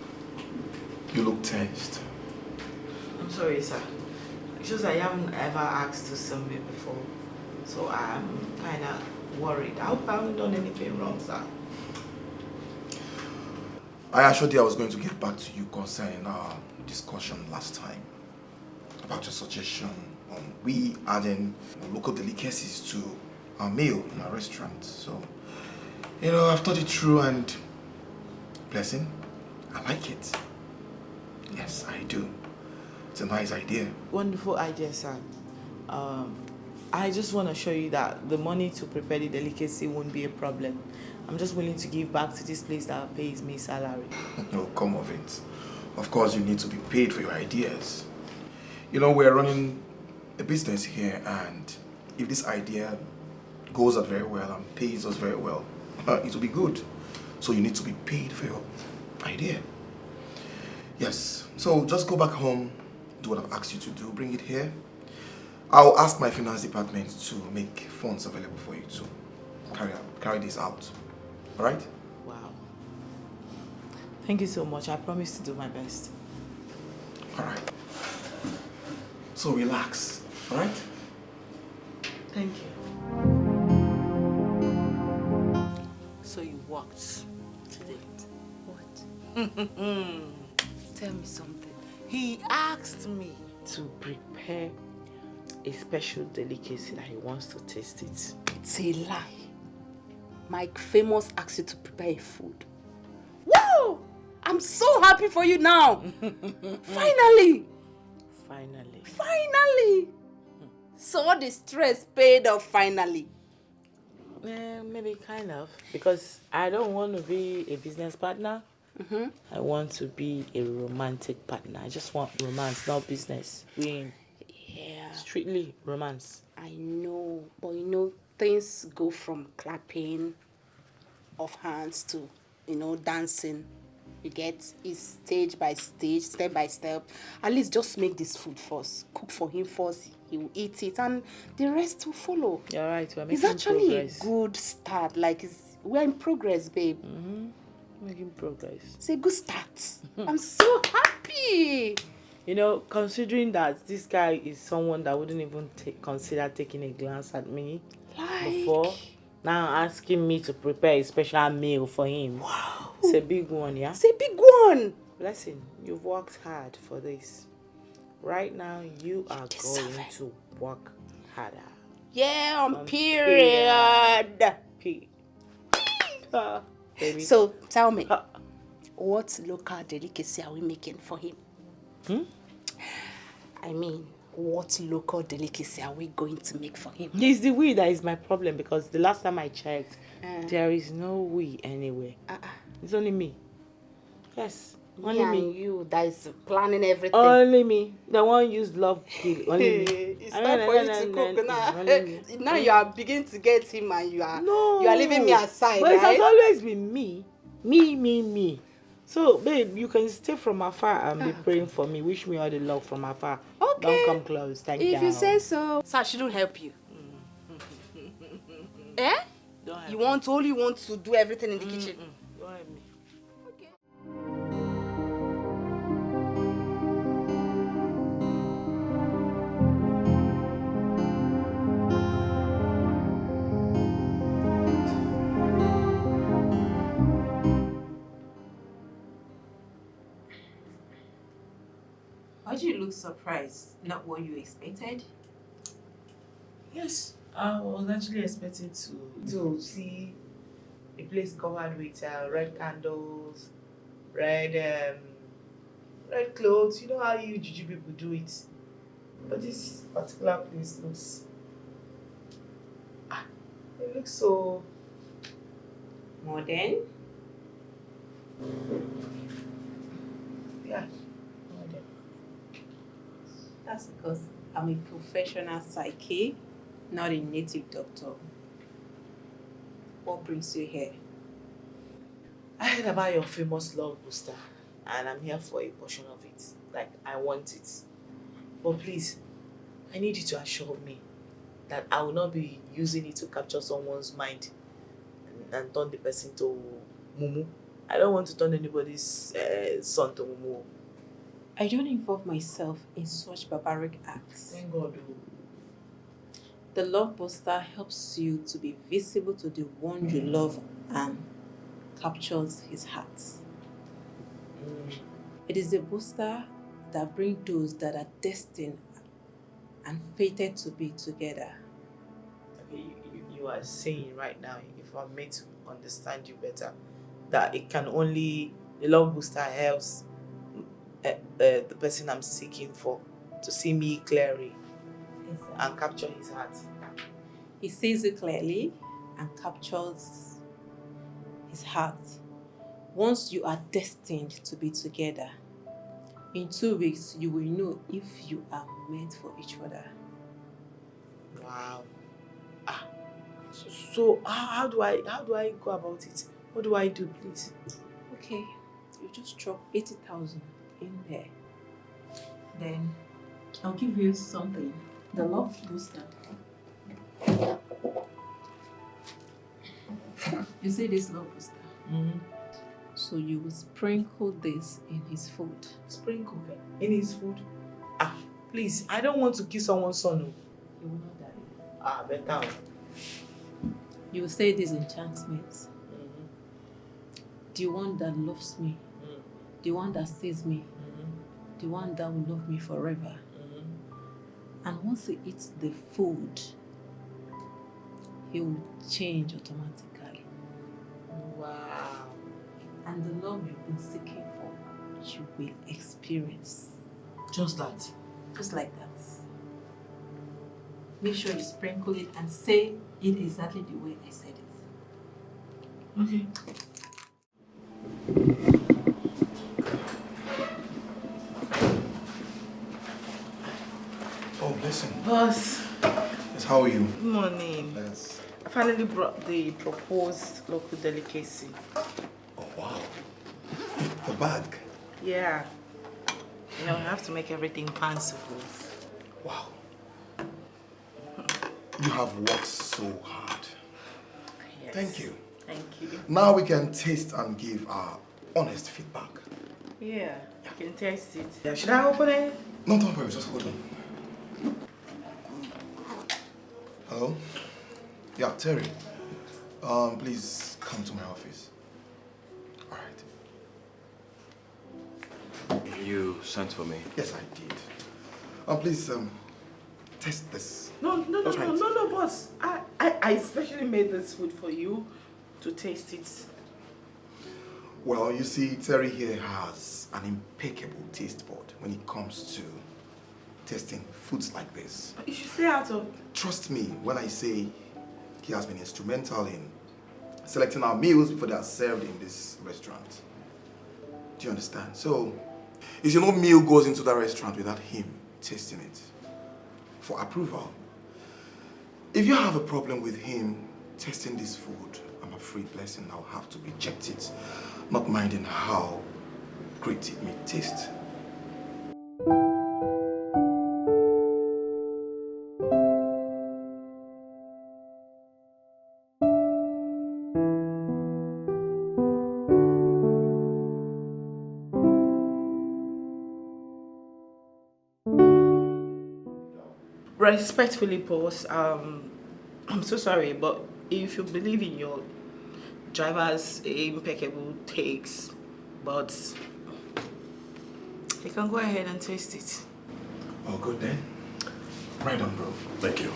You look tensed. I'm sorry, sir. It's just I haven't ever asked to sell me before. So I'm kind of worried. I hope I haven't done anything wrong, sir. I assured you I was going to get back to you concerning our discussion last time about your suggestion on we adding local delicacies to our meal in our restaurant. So, I've thought it through and, blessing, I like it. Yes, I do. It's a nice idea. Wonderful idea, sir. I just want to show you that the money to prepare the delicacy won't be a problem. I'm just willing to give back to this place that pays me salary. No, come of it. Of course, you need to be paid for your ideas. We're running a business here, and if this idea goes out very well and pays us very well, it will be good. So you need to be paid for your idea. Yes, so just go back home, do what I've asked you to do, bring it here. I'll ask my finance department to make funds available for you to carry this out. All right? Wow. Thank you so much. I promise to do my best. All right. So relax, all right? Thank you. So you walked today? What? Tell me something. He asked me to prepare a special delicacy that he wants to taste it. It's a lie. Mike Famous asked you to prepare a food. Wow! I'm so happy for you now. Finally! Finally! So all the stress paid off finally. Maybe kind of. Because I don't want to be a business partner. I want to be a romantic partner. I just want romance, not business. Strictly romance. I know, but things go from clapping of hands to, dancing. You get it stage by stage, step by step. At least just make this food first. Cook for him first. He will eat it, and the rest will follow. You're right. We're making It's actually progress. a good start. We're in progress, babe. Making progress. It's a good start. I'm so happy. Considering that this guy is someone that wouldn't even consider taking a glance at me before, now asking me to prepare a special meal for him. Wow. It's a big one, yeah? It's a big one. Blessing, you've worked hard for this. Right now, you are going to work harder. Yeah, on period. Baby. So, tell me, what local delicacy are we making for him? I mean, what local delicacy are we going to make for him? It's the we that is my problem, because the last time I checked, there is no we anywhere. It's only me. Yes, only me. And you that is planning everything. Only me. The one used love kill. Only me. It's time for you to cook now. Now you are beginning to get him, and you are leaving me aside. But right? it has always been me. Me. So, babe, you can stay from afar and be praying for me. Wish me all the love from afar. Okay. Don't come close. Thank you. If you say so. So I shouldn't help you. Eh? Don't help You want to do everything in the kitchen. Don't help me. Okay. Why do you look surprised? Not what you expected? Yes, I was actually expecting to see a place covered with red candles, red clothes. You know how you Juju people do it. But this particular place looks... it looks so... Modern? Yeah. Modern. That's because I'm a professional psyche, not a native doctor. What brings you here? I heard about your famous love booster and I'm here for a portion of it. Like, I want it. But please, I need you to assure me that I will not be using it to capture someone's mind and turn the person to mumu. I don't want to turn anybody's son to mumu. I don't involve myself in such barbaric acts. Thank God. The love booster helps you to be visible to the one you love and captures his heart. It is the booster that brings those that are destined and fated to be together. Okay, you are saying right now, if I'm made to understand you better, that it can only, the love booster helps the person I'm seeking for to see me clearly and capture his heart. He sees you clearly and captures his heart. Once you are destined to be together, in 2 weeks you will know if you are meant for each other. Wow. So how do I go about it? What do I do, please? Okay, you just drop 80,000 in there. Then I'll give you something. The love booster. You see this love booster? Mm-hmm. So you will sprinkle this in his food. Sprinkle in his food? Please, I don't want to kill someone's son. He will not die. Better. You will say these enchantments. Mm-hmm. The one that loves me, the one that sees me, the one that will love me forever. And once he eats the food, he will change automatically. Wow. And the love you've been seeking for, you will experience. Just that? Just like that. Make sure you sprinkle it and say it exactly the way I said it. Okay. Oh, listen. Boss. Yes, how are you? Good morning. Yes. I finally brought the proposed local delicacy. Oh, wow. The bag. Yeah. You know, I have to make everything fanciful. Wow. You have worked so hard. Yes. Thank you. Thank you. Now we can taste and give our honest feedback. Yeah, you can taste it. Yeah, should I open it? No, don't worry, just hold on. Hello? Yeah, Terry. Please come to my office. All right. You sent for me? Yes, I did. Please, taste this. No, boss. I especially made this food for you to taste it. Well, you see, Terry here has an impeccable taste bud when it comes to tasting foods like this. But you should stay out of... Trust me when I say he has been instrumental in selecting our meals before they are served in this restaurant. Do you understand? So, you see, no meal goes into that restaurant without him tasting it for approval. If you have a problem with him tasting this food, I'm afraid, blessing, I'll have to reject it, not minding how great it may taste. Respectfully, boss, I'm so sorry, but if you believe in your driver's impeccable takes, but you can go ahead and taste it. Oh, good then. Right on, bro. Thank you.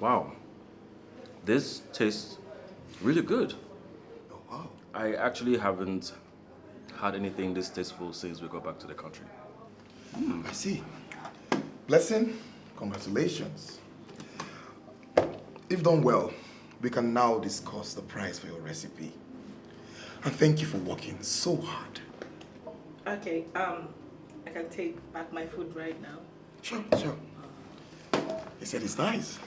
Wow. This tastes really good. Oh, wow. I actually haven't had anything this tasteful since we got back to the country. I see. Blessing, congratulations. If done well, we can now discuss the price for your recipe. And thank you for working so hard. Okay, I can take back my food right now. Sure. He said it's nice.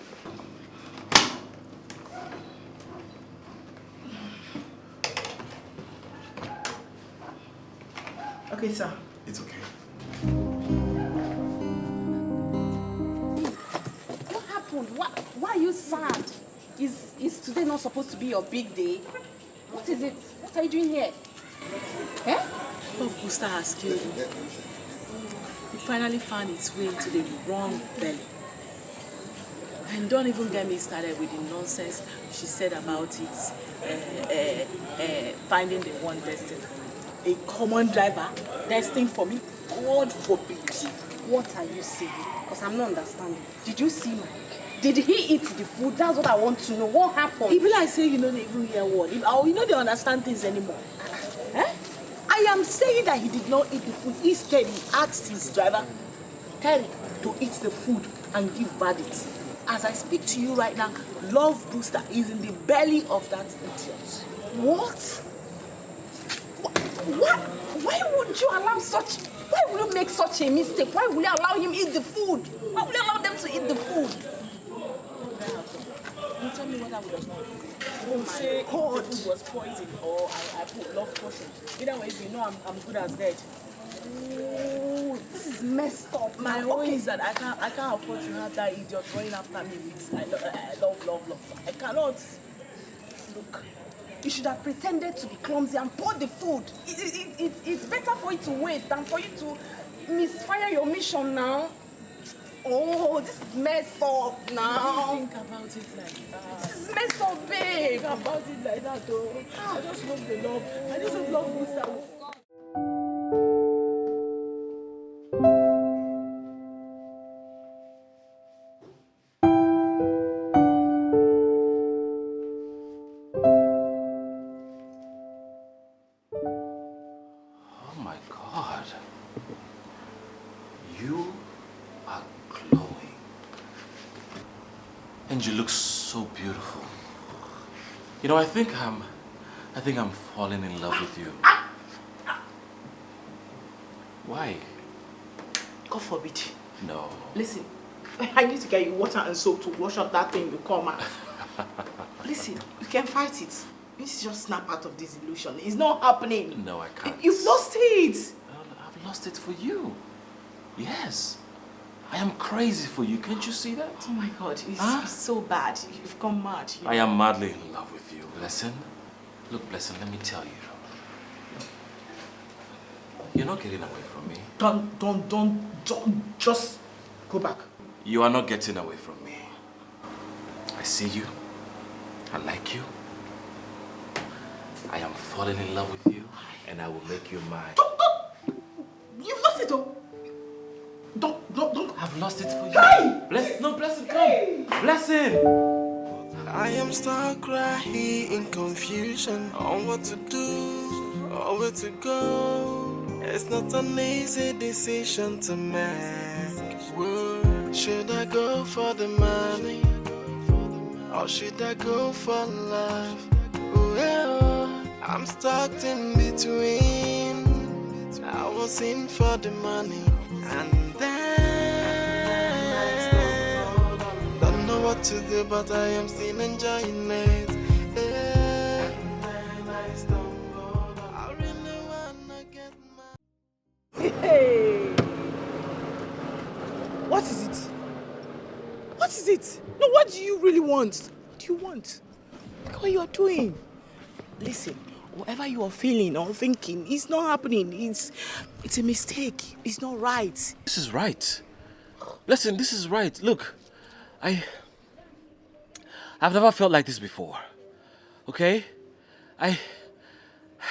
Okay, sir. It's okay. What happened? Why are you sad? Is today not supposed to be your big day? What is it? What are you doing here? Eh? Love booster has killed me. It finally found its way into the wrong belly. And don't even get me started with the nonsense she said about it, finding the one destined for me. A common driver destined for me? God forbid. What are you saying? Because I'm not understanding. Did you see Mike? Did he eat the food? That's what I want to know. What happened? It be like say you know they even hear word. You know they understand things anymore. Eh? I am saying that he did not eat the food. Instead, he asked his driver, Terry, to eat the food and give verdict. As I speak to you right now, Love Booster is in the belly of that idiot. What? What? Why would you allow such... Why would you make such a mistake? Why would you allow him eat the food? Why would you allow them to eat the food? You tell me what I would have done. Oh my God. The food was poisoned or I put love potion. Either way, you know I'm good as dead. Oh, this is messed up. My own is that I can't afford to have that idiot going after me with I love. I cannot. Look, you should have pretended to be clumsy and poured the food. It's better for you to waste than for you to misfire your mission now. Oh, this is messed up now. Think about it like that. This is messed up, babe. Think about it like that, though. I just love the love. I just love Musa. Oh my God. You are glowing. And you look so beautiful. You know, I think I'm falling in love with you. Why? God forbid. No. Listen, I need to get you water and soap to wash up that thing you call man. Listen, you can fight it. You need to just snap out of this illusion. It's not happening. No, I can't. You've lost it. I've lost it for you. Yes. I am crazy for you. Can't you see that? Oh my God, it's so bad. You've gone mad. I am madly in love with you, Blessing. Look, Blessing, let me tell you. You're not getting away from me. Don't, just go back. You are not getting away from me. I see you. I like you. I am falling in love with you, and I will make you mine. You've lost it, though. Don't. I've lost it for you. Hey! Blessing, come. Blessing. I am stuck right here in confusion on what to do or where to go. It's not an easy decision to make. Should I go for the money or should I go for love? Well, I'm stuck in between. I was in for the money and then don't know what to do, but I am still enjoying it. I really wanna get my... Hey! What is it? What is it? No, what do you really want? What do you want? Look at what you are doing. Listen, whatever you are feeling or thinking, it's not happening. It's a mistake. It's not right. This is right. Listen, this is right. Look, I've never felt like this before. Okay? I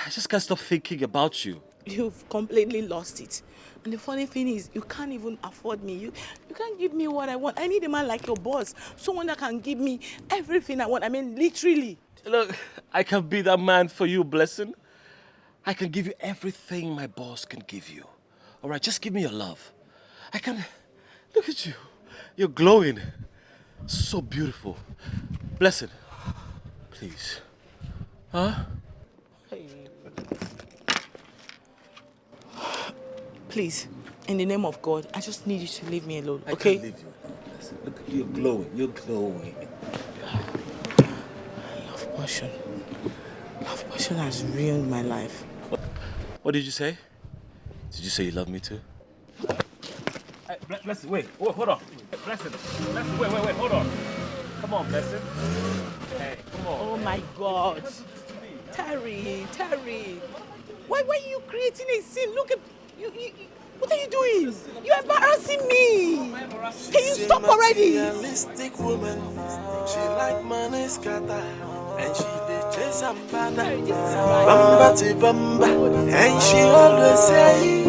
just can't stop thinking about you. You've completely lost it. And the funny thing is, you can't even afford me. You can't give me what I want. I need a man like your boss. Someone that can give me everything I want. I mean, literally. Look, I can be that man for you, Blessing. I can give you everything my boss can give you. All right, just give me your love. I can... Look at you. You're glowing. So beautiful. Blessing, please. Huh? Please, in the name of God, I just need you to leave me alone, I okay? can't leave you. Blessing, look, you're glowing. You're glowing. Love passion. Love passion has ruined my life. What did you say? Did you say you love me too? Hey, Blessing, wait. Oh, hold on. Blessing, wait, hold on. Come on, Blessing. Hey, come on. Oh my God. Terry. Why are you creating a scene? Look at you. What are you doing? You're embarrassing me. Can you stop already? Realistic woman. She like money scatter. And she dey chase and banner. Bamba to bamba. And she always say,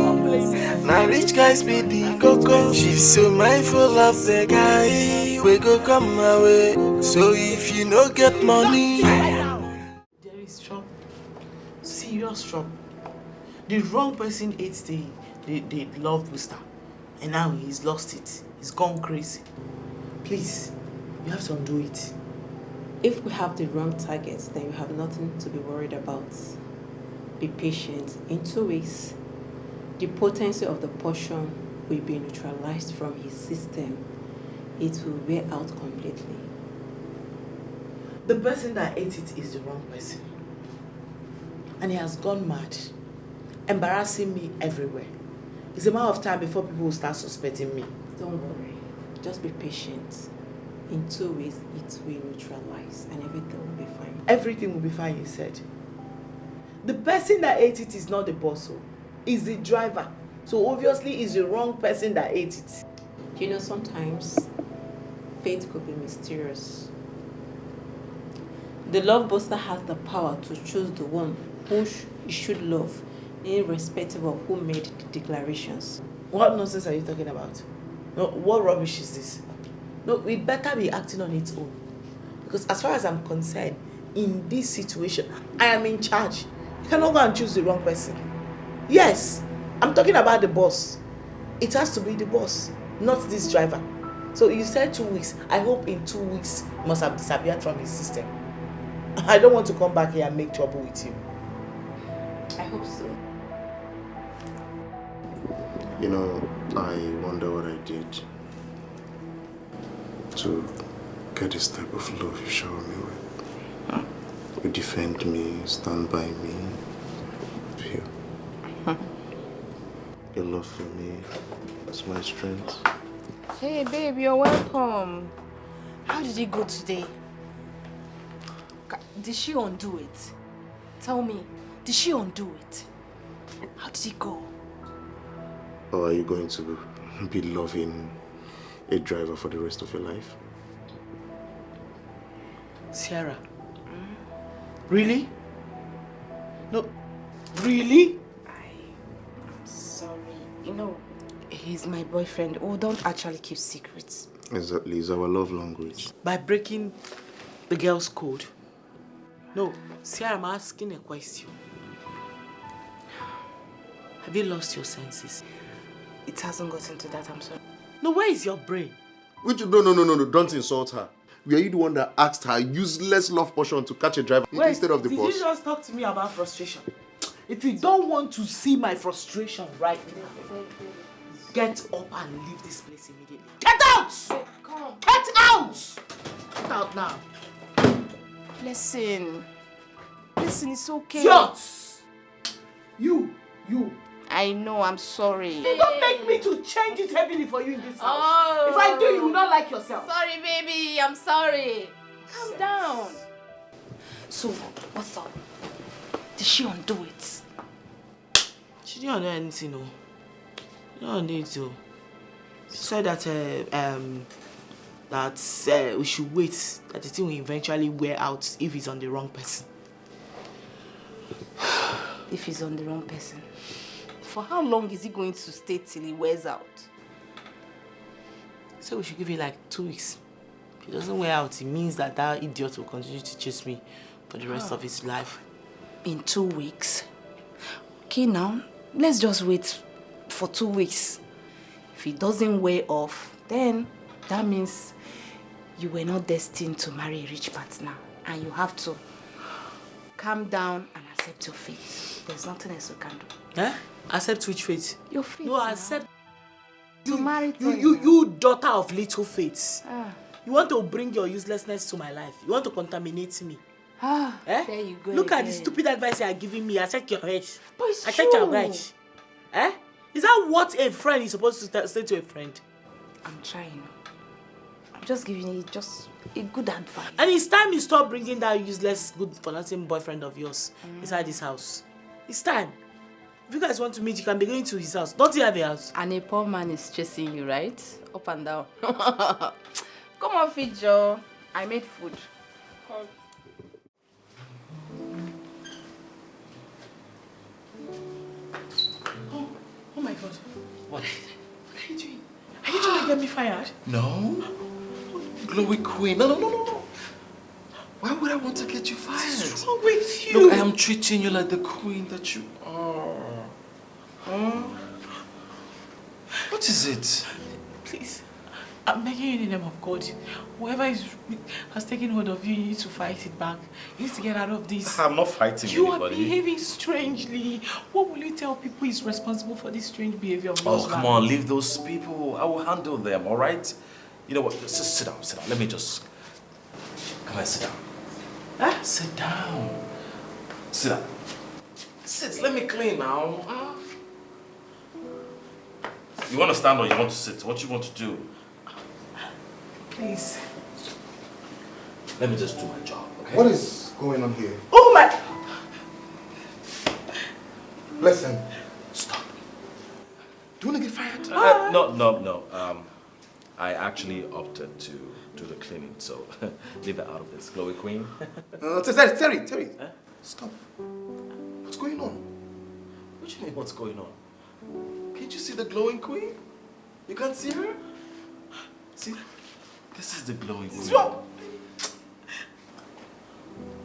now rich guys be the coco. She's so mindful of the guy. We go come my way. So if you no get money, There is trouble. Serious trouble. The wrong person ate the love booster. And now he's lost it. He's gone crazy. Please, you have to undo it. If we have the wrong target, then you have nothing to be worried about. Be patient. In 2 weeks, the potency of the potion will be neutralized from his system. It will wear out completely. The person that ate it is the wrong person. And he has gone mad, embarrassing me everywhere. It's a matter of time before people will start suspecting me. Don't worry. Just be patient. In 2 weeks, it will neutralize and everything will be fine. Everything will be fine, you said. The person that ate it is not the boss, it's the driver. So obviously it's the wrong person that ate it. You know, sometimes fate could be mysterious. The love booster has the power to choose the one who you should love, irrespective of who made the declarations. What nonsense are you talking about? No, what rubbish is this? No, we better be acting on its own. Because as far as I'm concerned, in this situation, I am in charge. You cannot go and choose the wrong person. Yes, I'm talking about the boss. It has to be the boss, not this driver. So you said 2 weeks. I hope in 2 weeks he must have disappeared from his system. I don't want to come back here and make trouble with you. I hope so. You know, I wonder what I did to get this type of love you shower me with. You defend me, stand by me. Here. Your love for me is my strength. Hey, babe, you're welcome. How did it go today? Did she undo it? Tell me, did she undo it? How did it go? Or are you going to be loving a driver for the rest of your life? Sierra. Really? No, really? I'm sorry. You know, he's my boyfriend. Oh, don't actually keep secrets. Exactly, it's our love language. By breaking the girl's code. No, Sierra, I'm asking a question. Have you lost your senses? It hasn't gotten to that, I'm sorry. No, where is your brain? No, don't insult her. Were you the one that asked her useless love potion to catch a driver instead of the boss? Did you just talk to me about frustration? If you don't want to see my frustration right now, get up and leave this place immediately. Get out! Come on. Get out! Get out now. Listen, it's okay. Idiots! You. I know, I'm sorry. Don't make me to change it heavily for you in this house. Oh. If I do, you will not like yourself. Sorry, baby, I'm sorry. Calm down. So, what's up? Did she undo it? She didn't undo anything, no. She didn't undo it, though. She said that we should wait, that the thing will eventually wear out if it's on the wrong person. If he's on the wrong person. For how long is he going to stay till he wears out? So we should give it like 2 weeks. If he doesn't wear out, it means that that idiot will continue to chase me for the rest of his life. In 2 weeks? Okay, now, let's just wait for 2 weeks. If he doesn't wear off, then that means you were not destined to marry a rich partner. And you have to calm down and accept your fate. There's nothing else you can do. Eh? Accept which fate? Your fate. No, accept. To marry You daughter of little fates. Ah. You want to bring your uselessness to my life. You want to contaminate me. Ah, eh? there you go. Look again. at the stupid advice you are giving me. Accept your age. But it's Accept true. your right. Eh? Is that what a friend is supposed to say to a friend? I'm trying. I'm just giving you just a good advice. And it's time you stop bringing that useless, good-for-nothing boyfriend of yours inside this house. It's time. If you guys want to meet, you can be going to his house. Don't you have a house? And a poor man is chasing you, right? Up and down. Come on, feed Joe. I made food. Oh my God. What are you doing? Are you trying to get me fired? No. Glowy Queen. No. Why would I want to get you fired? What's wrong with you? Look, I am treating you like the queen that you are. Huh? What is it? Please, I'm begging you in the name of God. Whoever has taken hold of you, you need to fight it back. You need to get out of this. I'm not fighting You anybody. are behaving strangely. What will you tell people is responsible for this strange behavior of yours? Oh, come on, leave those people. I will handle them, all right? You know what? Just sit down. Let me just... Come on, sit down. Huh? Sit down. Sit down. Sit, let me clean now. You want to stand or you want to sit? What you want to do? Please. Let me just do my job, okay? What is going on here? Oh my... Listen. Stop. Do you want to get fired? No. I actually opted to do the cleaning, so leave it out of this. Glowy Queen. Terry. Huh? Stop. What's going on? What do you mean, what's going on? Can't you see the glowing queen? You can't see her? See? This is the glowing queen.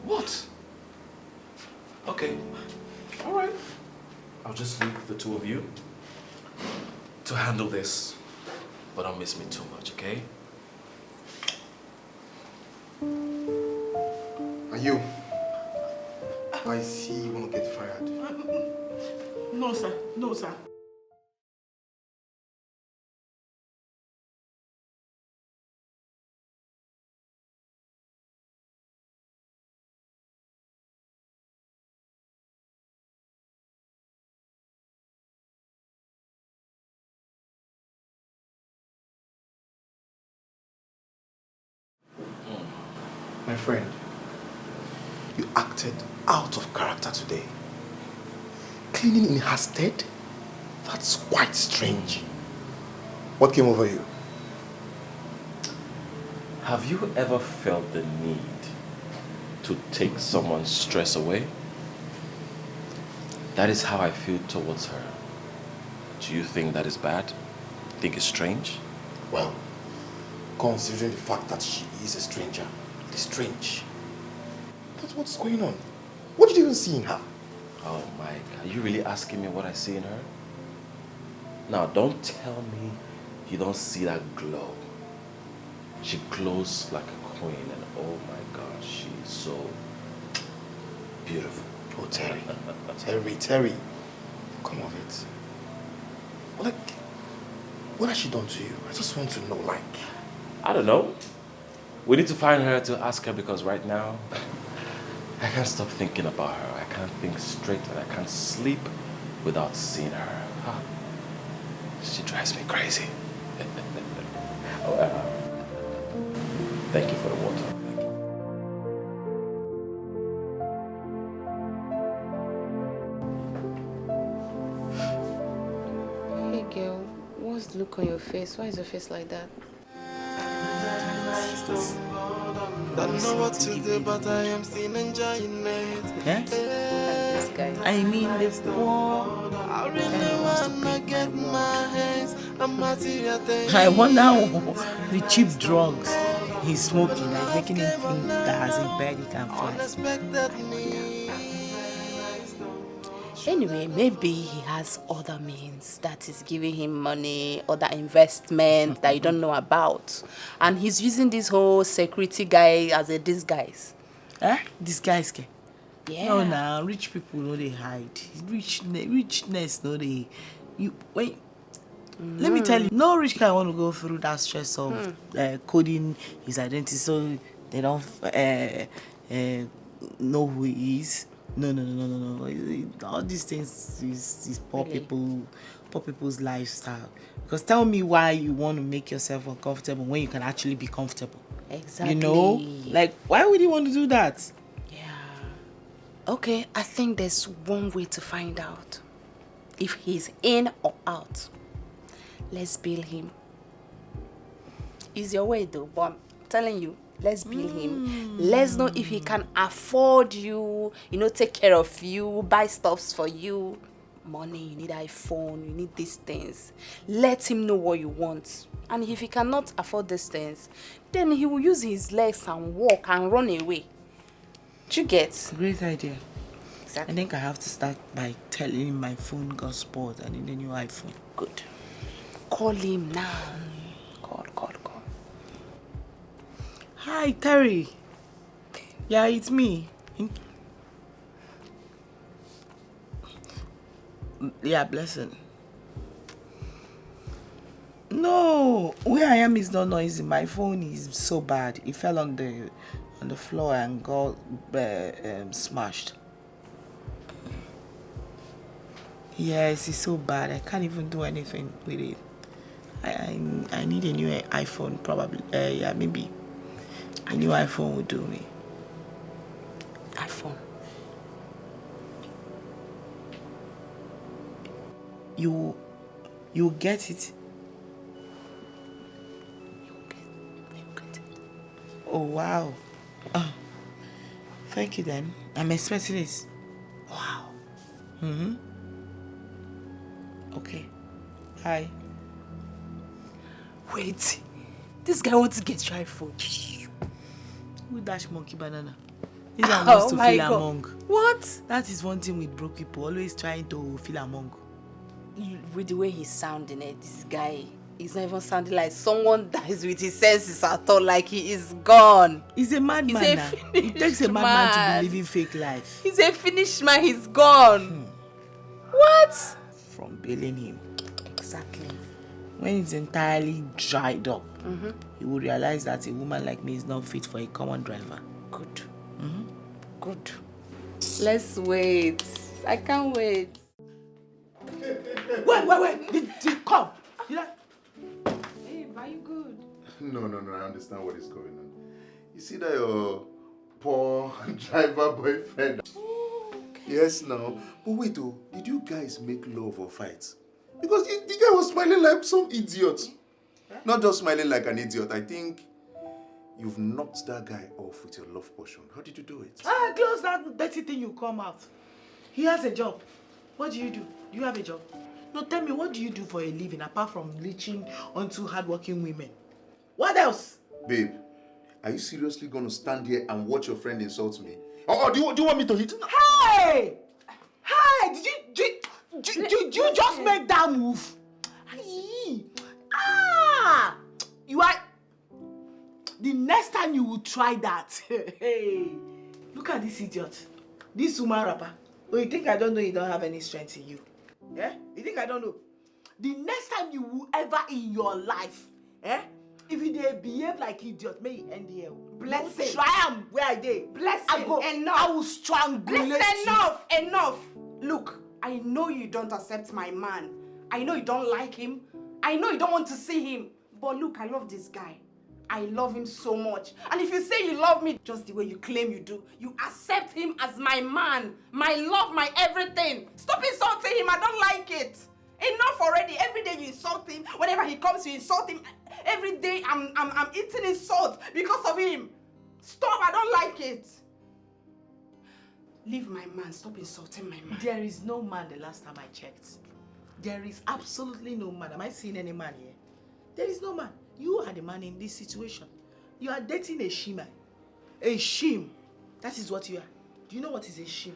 What? Okay. All right. I'll just leave the two of you to handle this. But don't miss me too much, okay? Are you? I see you want to get fired. No, sir. No, sir. My friend, you acted out of character today. Cleaning in her stead? That's quite strange. What came over you? Have you ever felt the need to take someone's stress away? That is how I feel towards her. Do you think that is bad? Think it's strange? Well, considering the fact that she is a stranger, it is strange. But what's going on? What did you even see in her? Oh, Mike, are you really asking me what I see in her? Now, don't tell me you don't see that glow. She glows like a queen, and oh my God, she is so beautiful. Oh, Terry. Come on, it. Like, what has she done to you? I just want to know, like... I don't know. We need to find her to ask her because right now, I can't stop thinking about her. I can't think straight and I can't sleep without seeing her. Huh? She drives me crazy. Oh, thank you for the water. Hey girl, what's the look on your face? Why is your face like that? Don't know what to do, but I am still enjoying it. Yeah? This guy. I mean the poor I really wanna get my hands on material things. I wonder the cheap drugs he's smoking that is making him think that as a bird he can fly. Anyway, maybe he has other means that is giving him money, other investment that you don't know about. And he's using this whole security guy as a disguise. Eh? Disguise? Yeah. No, nah, rich people know they hide. Richness know they... Wait. Let me tell you, no rich guy want to go through that stress of coding his identity so they don't know who he is. No. All these things is poor people's lifestyle. Because tell me why you want to make yourself uncomfortable when you can actually be comfortable. Exactly. You know? Like, why would you want to do that? Yeah. Okay, I think there's one way to find out if he's in or out. Let's bill him. It's your way though, but I'm telling you, let's bill him. Let's know if he can afford you, take care of you, buy stuffs for you. Money, you need iPhone, you need these things. Let him know what you want. And if he cannot afford these things, then he will use his legs and walk and run away. Do you get? Great idea. Exactly. I think I have to start by telling him my phone got spoiled. I need a new iPhone. Good. Call him now. Call. Hi, Terry. Yeah, it's me. Yeah, blessing. No, where I am is not noisy. My phone is so bad. It fell on the floor and got smashed. Yes, it's so bad. I can't even do anything with it. I need a new iPhone, probably. Yeah, maybe a new iPhone would do me. iPhone. You get it. You get it. Oh wow. Thank you then. I'm expecting it. Wow. Okay. Hi. Wait. This guy wants to get your iPhone. Who dash monkey banana? This one wants to feel among. What? That is one thing with broke people, always trying to feel among. With the way he's sounding this guy, he's not even sounding like someone that is with his senses at all, like he is gone. He's a madman now. It takes a madman to be living fake life. He's a finished man, he's gone. What? From bailing him. Exactly. When it's entirely dried up, he will realize that a woman like me is not fit for a common driver. Good. Good. Let's wait. I can't wait. Wait. Come. Hey, are you good? No, I understand what is going on. You see that your poor driver boyfriend? Oh, okay. Yes, now. But wait, did you guys make love or fight? Because the guy was smiling like some idiot. Not just smiling like an idiot. I think you've knocked that guy off with your love potion. How did you do it? Close that dirty thing you come out. He has a job. What do you do? Do you have a job? No, tell me, what do you do for a living apart from leeching onto hardworking women? What else? Babe, are you seriously going to stand here and watch your friend insult me? Or do you want me to hit? Hey! Did you just make that move? You are... The next time you will try that, hey, look at this idiot. This woman rapper. Oh, you think I don't know you don't have any strength in you? Yeah? You think I don't know? The next time you will ever in your life, if you behave like idiot, may you end here. Blessing. Try am where I did. Blessing. Enough. I will strangulate you. Enough. Look, I know you don't accept my man. I know you don't like him. I know you don't want to see him. But look, I love this guy. I love him so much. And if you say you love me just the way you claim you do, you accept him as my man, my love, my everything. Stop insulting him. I don't like it. Enough already. Every day you insult him. Whenever he comes, you insult him. Every day I'm eating insult because of him. Stop. I don't like it. Leave my man. Stop insulting my man. There is no man the last time I checked. There is absolutely no man. Am I seeing any man here? There is no man. You are the man in this situation. You are dating a shima. A shim. That is what you are. Do you know what is a shim?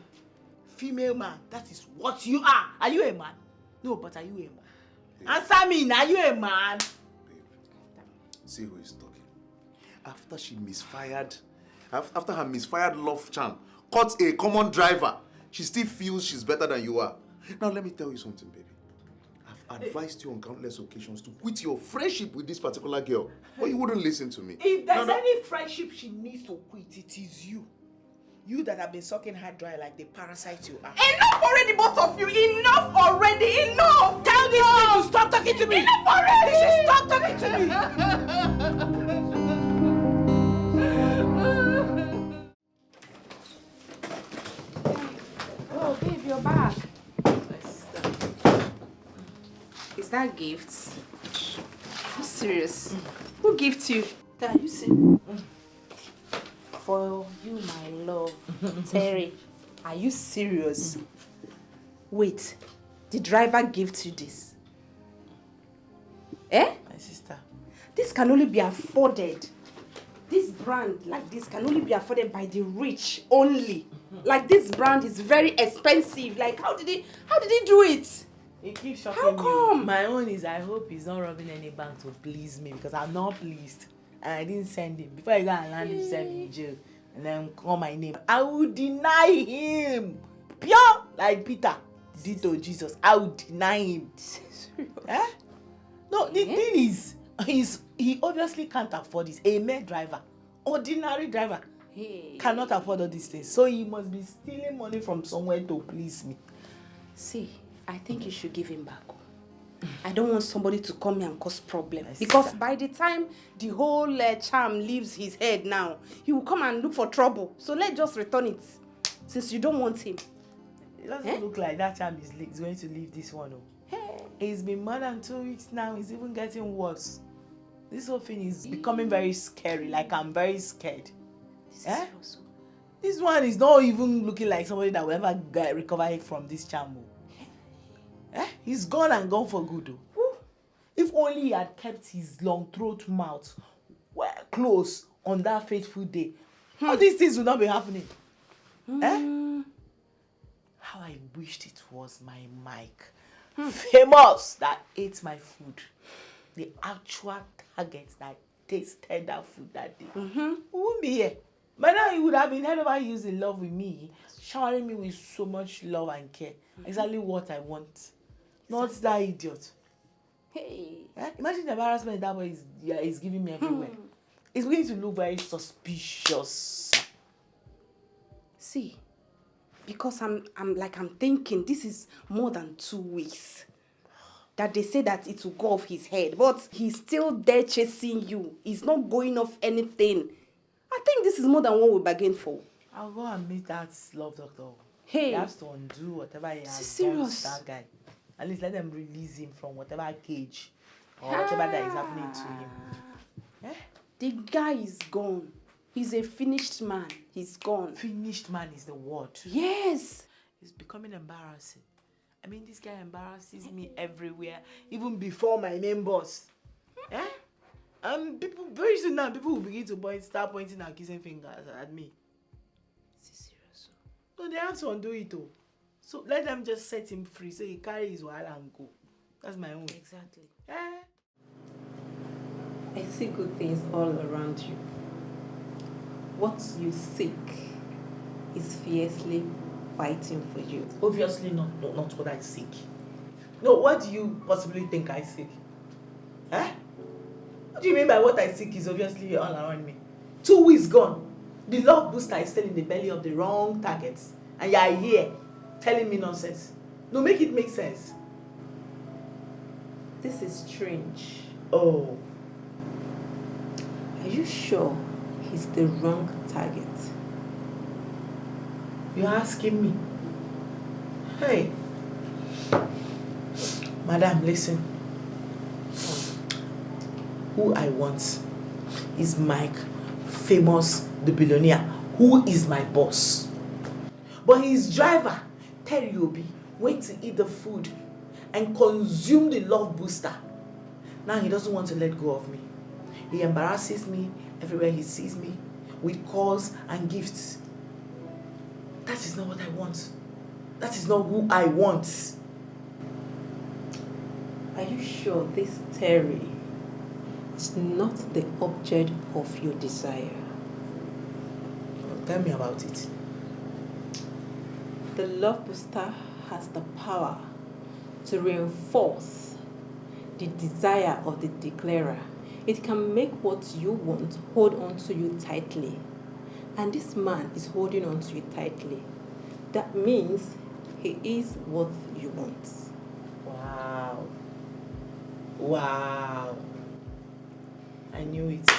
Female man. That is what you are. Are you a man? No, but are you a man? Babe. Answer me. Are you a man? Babe, see who is talking. After she misfired, after her misfired love charm caught a common driver, she still feels she's better than you are. Now let me tell you something, baby. I've advised you on countless occasions to quit your friendship with this particular girl, but you wouldn't listen to me. If there's any friendship she needs to quit, it is you. You that have been sucking her dry like the parasite you are. Enough already, both of you! Enough already! Enough! Tell this thing to stop talking to me! Enough already! She should stop talking to me! Oh, babe, you're back. Is that gifts? Are you serious? Who gifts you? Can you see? For you, my love. Terry, are you serious? Wait, the driver gifts you this? Eh? My sister. This can only be afforded. This brand like this can only be afforded by the rich only. Like this brand is very expensive. Like how did he do it? It keeps shocking How come? you. My own is I hope he's not robbing any bank to please me because I'm not pleased. And I didn't send him. Before I go and land himself in jail and then call my name, I will deny him. Pure like Peter did to Jesus. I will deny him. Eh? No, the thing is, he obviously can't afford this. A mere driver, ordinary driver, cannot afford all these things. So he must be stealing money from somewhere to please me. See, I think you should give him back. I don't want somebody to come here and cause problems. Because by the time the whole charm leaves his head now, he will come and look for trouble. So let's just return it, since you don't want him. It doesn't look like that charm is going to leave this one. It's been more than 2 weeks now. It's even getting worse. This whole thing is becoming very scary. Like I'm very scared. This one is not even looking like somebody that will ever recover from this charm. He's gone and gone for good. If only he had kept his long throat mouth well close on that fateful day, all these things would not be happening. How I wished it was my mic. Famous that ate my food. The actual target that tasted that food that day. We wouldn't be here. By now he would have been head over heels in love with me, showering me with so much love and care. Exactly what I want. Not that idiot. Imagine the embarrassment that boy is giving me everywhere. It's going to look very suspicious. See, because I'm thinking this is more than 2 weeks that they say that it will go off his head, but he's still there chasing you. He's not going off anything. I think this is more than what we bargained for. I'll go and meet that love doctor. He has to undo whatever he has done to that guy. At least let them release him from whatever cage or whatever that is happening to him. The guy is gone. He's a finished man. He's gone. Finished man is the word. Yes. It's becoming embarrassing. I mean, this guy embarrasses me everywhere, even before my main boss. People very soon now, people will begin to start pointing and kissing fingers at me. Is he serious? No, they have to undo it too. So let them just set him free so he carry his wallet and go. That's my own. Exactly. I see good things all around you. What you seek is fiercely fighting for you. Obviously not what I seek. No, what do you possibly think I seek? What do you mean by what I seek is obviously all around me? 2 weeks gone. The love booster is still in the belly of the wrong targets. And you are here telling me nonsense. No, make it make sense. This is strange. Oh. Are you sure he's the wrong target? You're asking me? Hey. Madam, listen. Who I want is Mike, famous the billionaire, who is my boss. But his driver, Terry Obi, went to eat the food and consume the love booster. Now he doesn't want to let go of me. He embarrasses me everywhere he sees me with calls and gifts. That is not what I want. That is not who I want. Are you sure this Terry is not the object of your desire? Tell me about it. The love booster has the power to reinforce the desire of the declarer. It can make what you want hold on to you tightly. And this man is holding on to you tightly. That means he is what you want. Wow. Wow. I knew it.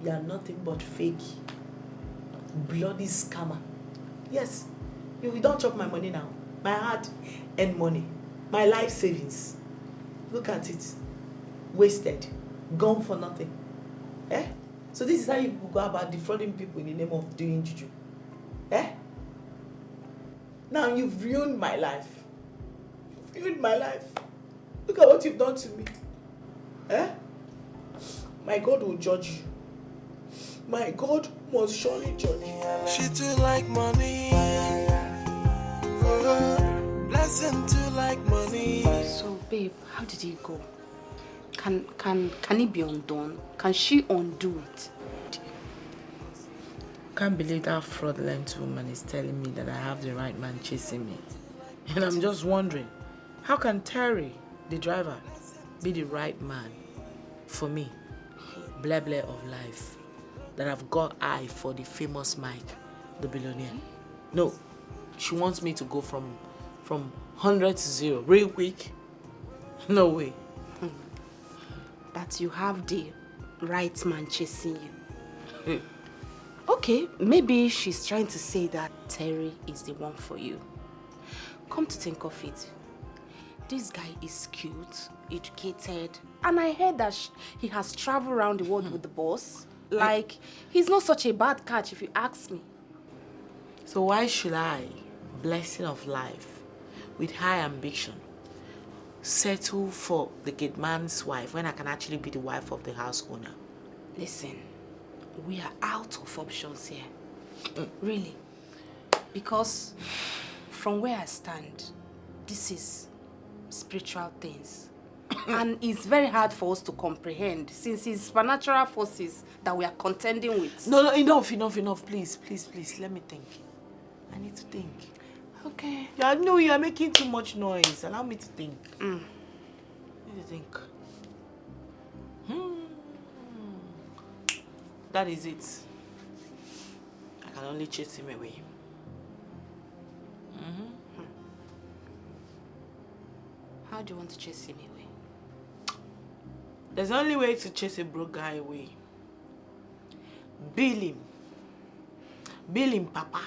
You are nothing but fake. Bloody scammer. Yes. You don't chop my money now. My hard earned money. My life savings. Look at it. Wasted. Gone for nothing. Eh? So this is how you go about defrauding people in the name of doing juju. Eh? Now you've ruined my life. You've ruined my life. Look at what you've done to me. Eh? My God will judge you. My God must surely judge you. She too like money. Blessing too like money. So, babe, how did it go? Can it be undone? Can she undo it? Can't believe that fraudulent woman is telling me that I have the right man chasing me. And I'm just wondering, how can Terry, the driver, be the right man for me? Blah blah of life. That I've got eye for the famous Mike, the billionaire. No, she wants me to go from 100 to 0 real quick. No way. That you have the right man chasing you. Okay, maybe she's trying to say that Terry is the one for you. Come to think of it, this guy is cute, educated, and I heard that he has traveled around the world with the boss. Like, he's not such a bad catch if you ask me. So why should I, blessing of life, with high ambition, settle for the gate man's wife when I can actually be the wife of the house owner? Listen, we are out of options here. Really. Because from where I stand, this is spiritual things. And it's very hard for us to comprehend since it's supernatural forces that we are contending with. No, enough. Please, let me think. I need to think. Okay. Yeah, I know you are making too much noise. Allow me to think. I need to think. That is it. I can only chase him away. How do you want to chase him away? There's only way to chase a broke guy away. Bill him, Papa.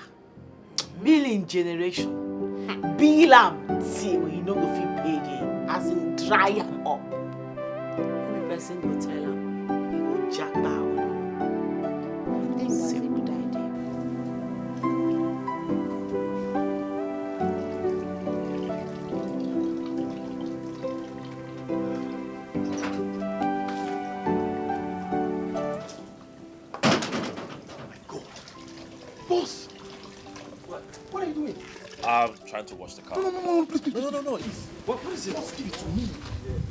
Bill him, generation. Bill him. See, when you know go fit pay again. As in, dry him up. Every person go tell him. He go jack down. I think that's a good idea. Boss! What are you doing? I'm trying to wash the car. No, please. No, Eve. What is it? Boss, give it to me.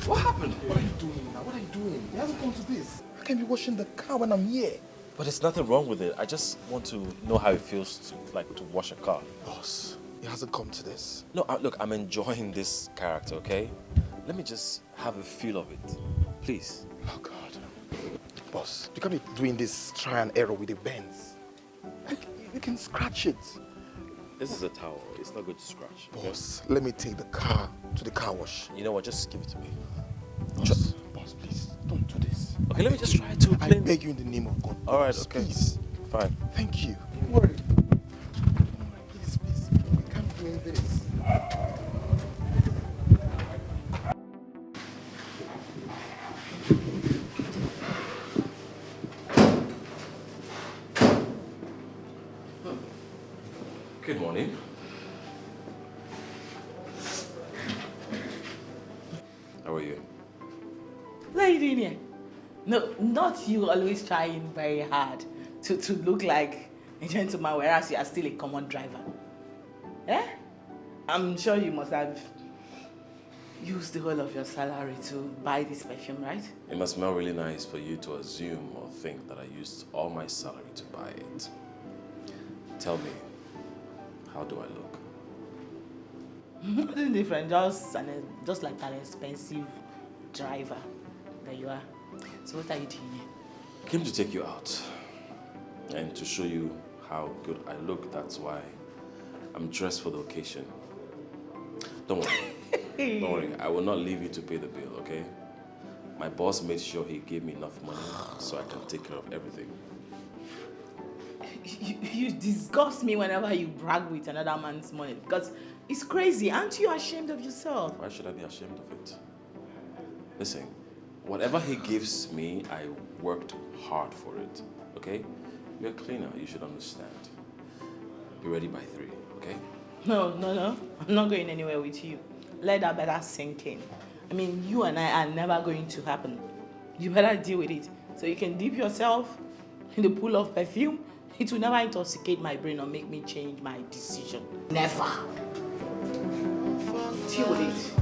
What happened? What are you doing now? What are you doing? It hasn't come to this. I can't be washing the car when I'm here. But there's nothing wrong with it. I just want to know how it feels to wash a car. Boss, it hasn't come to this. No, look, I'm enjoying this character, okay? Let me just have a feel of it. Please. Oh, God. Boss, you can't be doing this try and error with the bends. You can scratch it. This is a towel. It's not good to scratch. Okay? Boss, let me take the car to the car wash. You know what? Just give it to me. Boss, please, don't do this. Okay, let me just try to I clean. beg you in the name of God. All right, Boss, okay. Please. Fine. Thank you. Don't worry. Please. We can't do this. Good morning. doing here? No, not you always trying very hard to look like a gentleman, whereas you are still a common driver. Eh? I'm sure you must have used the whole of your salary to buy this perfume, right? It must smell really nice for you to assume or think that I used all my salary to buy it. Tell me, how do I look? Nothing different, just like an expensive driver that you are. So what are you doing here? I came to take you out and to show you how good I look. That's why I'm dressed for the occasion. Don't worry. Don't worry. I will not leave you to pay the bill, okay? My boss made sure he gave me enough money so I can take care of everything. You disgust me whenever you brag with another man's money because it's crazy. Aren't you ashamed of yourself? Why should I be ashamed of it? Listen, whatever he gives me, I worked hard for it, okay? You're a cleaner, you should understand. Be ready by 3, okay? No. I'm not going anywhere with you. Let that better sink in. I mean, you and I are never going to happen. You better deal with it. So you can dip yourself in the pool of perfume. It will never intoxicate my brain or make me change my decision. Never. Deal with it.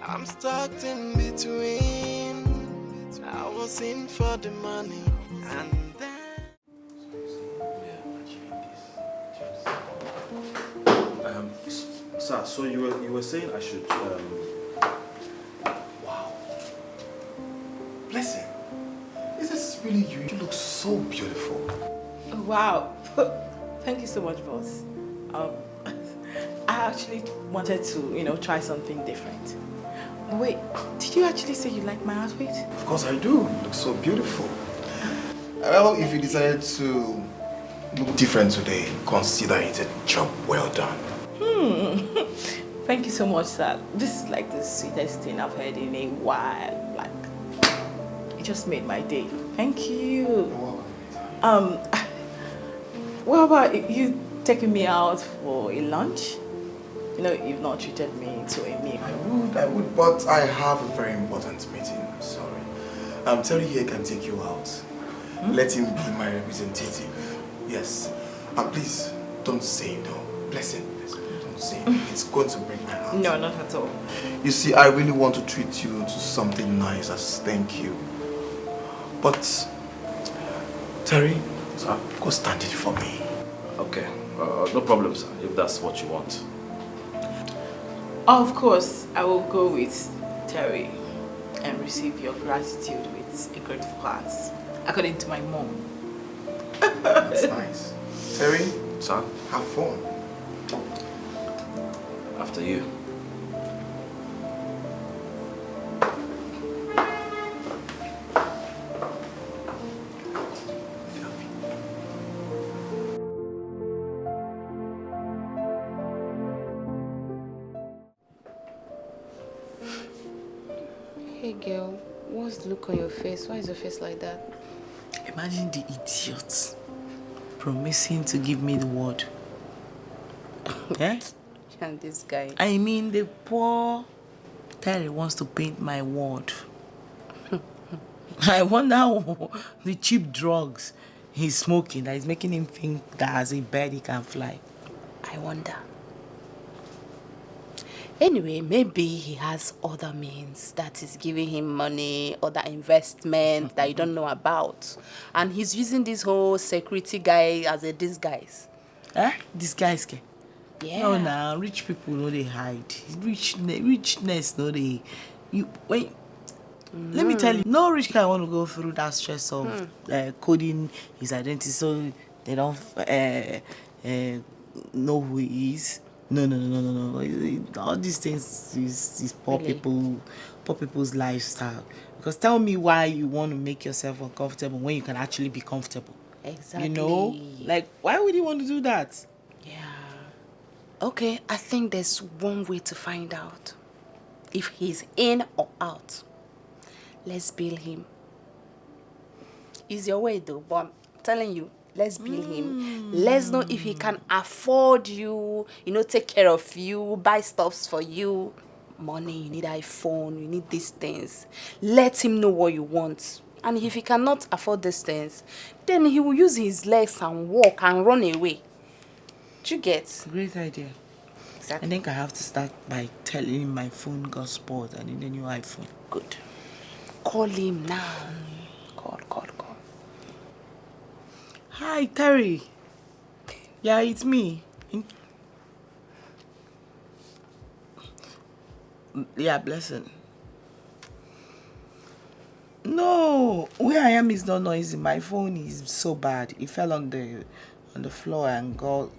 I'm stuck in between. I was in for the money and then. Sir, so you were saying I should Wow. Blessing. Is this really you? You look so beautiful. Wow. Thank you so much, boss. I actually wanted to, try something different. Wait, did you actually say you like my outfit? Of course I do. You look so beautiful. Well, if you decided to look different today, consider it a job well done. Thank you so much, sir. This is like the sweetest thing I've heard in a while. Like, it just made my day. Thank you. You're welcome. What about you taking me out for a lunch? You've not treated me to a meal. I would, but I have a very important meeting. I'm sorry. Terry here can take you out. Let him be my representative. Yes. And please, don't say no. Blessing. Don't say no. It's going to break my heart. No, not at all. You see, I really want to treat you to something nice as thank you. But, Terry, sir, go stand it for me. Okay, no problem, sir, if that's what you want. Of course, I will go with Terry and receive your gratitude with a grateful heart, according to my mom. That's nice. Terry, sir, have fun. After you. Hey girl, what's the look on your face? Why is your face like that? Imagine the idiot promising to give me the word. Eh? And this guy. I mean, the poor Terry wants to paint my word. I wonder how the cheap drugs he's smoking that is making him think that as a bird he can fly. I wonder. Anyway, maybe he has other means that is giving him money, other investment that you don't know about. And he's using this whole security guy as a disguise. Eh? Disguise? Yeah. No, nah, rich people know they hide. Richness know they. Let me tell you, no rich guy want to go through that stress of coding his identity so they don't know who he is. No. All these things is poor people's lifestyle. Because tell me why you want to make yourself uncomfortable when you can actually be comfortable. Exactly. Like, why would you want to do that? Yeah. Okay, I think there's one way to find out if he's in or out. Let's bill him. It's your way though, but I'm telling you, let's bill him. Let's know if he can afford you, take care of you, buy stuffs for you. money, you need iPhone, you need these things. Let him know what you want. And if he cannot afford these things, then he will use his legs and walk and run away. Do you get? Great idea. Exactly. I think I have to start by telling him my phone got spoiled. I need a new iPhone. Good. Call him now. Call. Hi, Terry. Yeah, it's me. Yeah, blessing. No, where I am is not noisy. My phone is so bad. It fell on the floor and got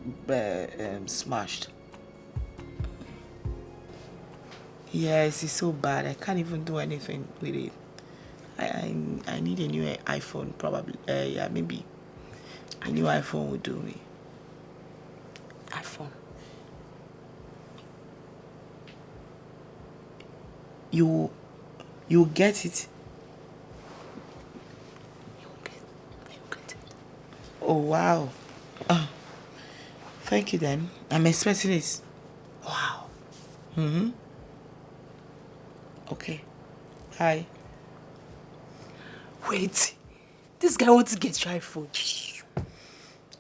smashed. Yes, it's so bad. I can't even do anything with it. I need a new iPhone, probably. Yeah, maybe a new iPhone would do me. iPhone. You get it. You get it. Oh wow. Thank you then. I'm expecting it. Wow. Okay. Hi. Wait. This guy wants to get your iPhone.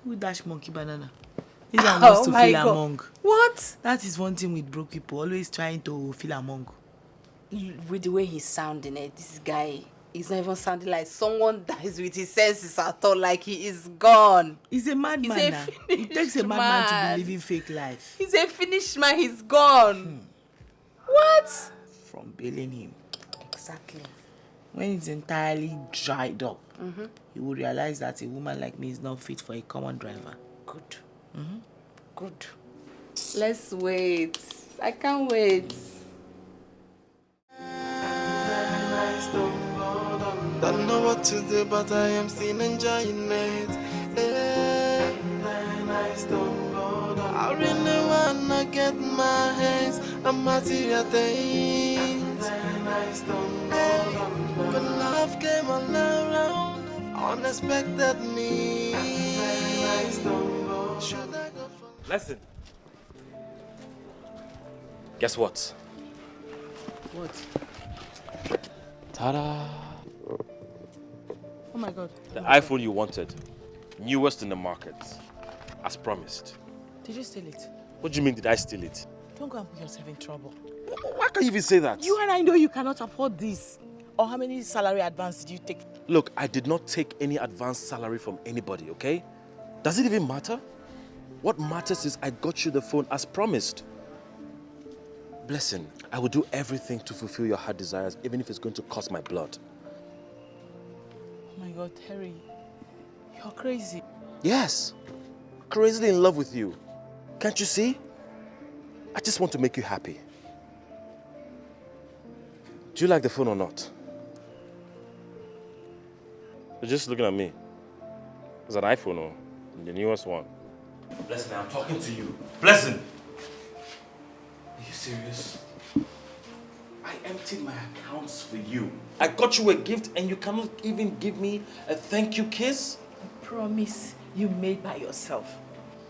Who dash monkey banana? This one wants to feel God. among. What? That is one thing with broke people, always trying to feel among. With the way he's sounding it, this guy is not even sounding like someone that is with his senses at all, like he is gone. He's a madman. He's a Now. It takes a madman to be living fake life. He's a finished man, he's gone. What? From bailing him. Exactly. When it's entirely dried up, he will realize that a woman like me is not fit for a common driver. Good. Good. Let's wait. I can't wait. Don't know what to do, but I am still enjoying it. I really wanna get my hands on material things. But love came all around, unexpected me. Should I go for... Listen. Guess what? What? Ta-da! Oh my God. The iPhone you wanted. Newest in the market. As promised. Did you steal it? What do you mean, did I steal it? Don't go and put yourself in trouble. Why can you even say that? You and I know you cannot afford this. Or how many salary advance did you take? Look, I did not take any advance salary from anybody, okay? Does it even matter? What matters is I got you the phone as promised. Blessing, I will do everything to fulfill your heart desires, even if it's going to cost my blood. Oh my God, Terry. You're crazy. Yes. Crazily in love with you. Can't you see? I just want to make you happy. Do you like the phone or not? You're just looking at me. It's an iPhone or the newest one. Blessing, I'm talking to you. Blessing! Are you serious? I emptied my accounts for you. I got you a gift and you cannot even give me a thank you kiss? A promise you made by yourself.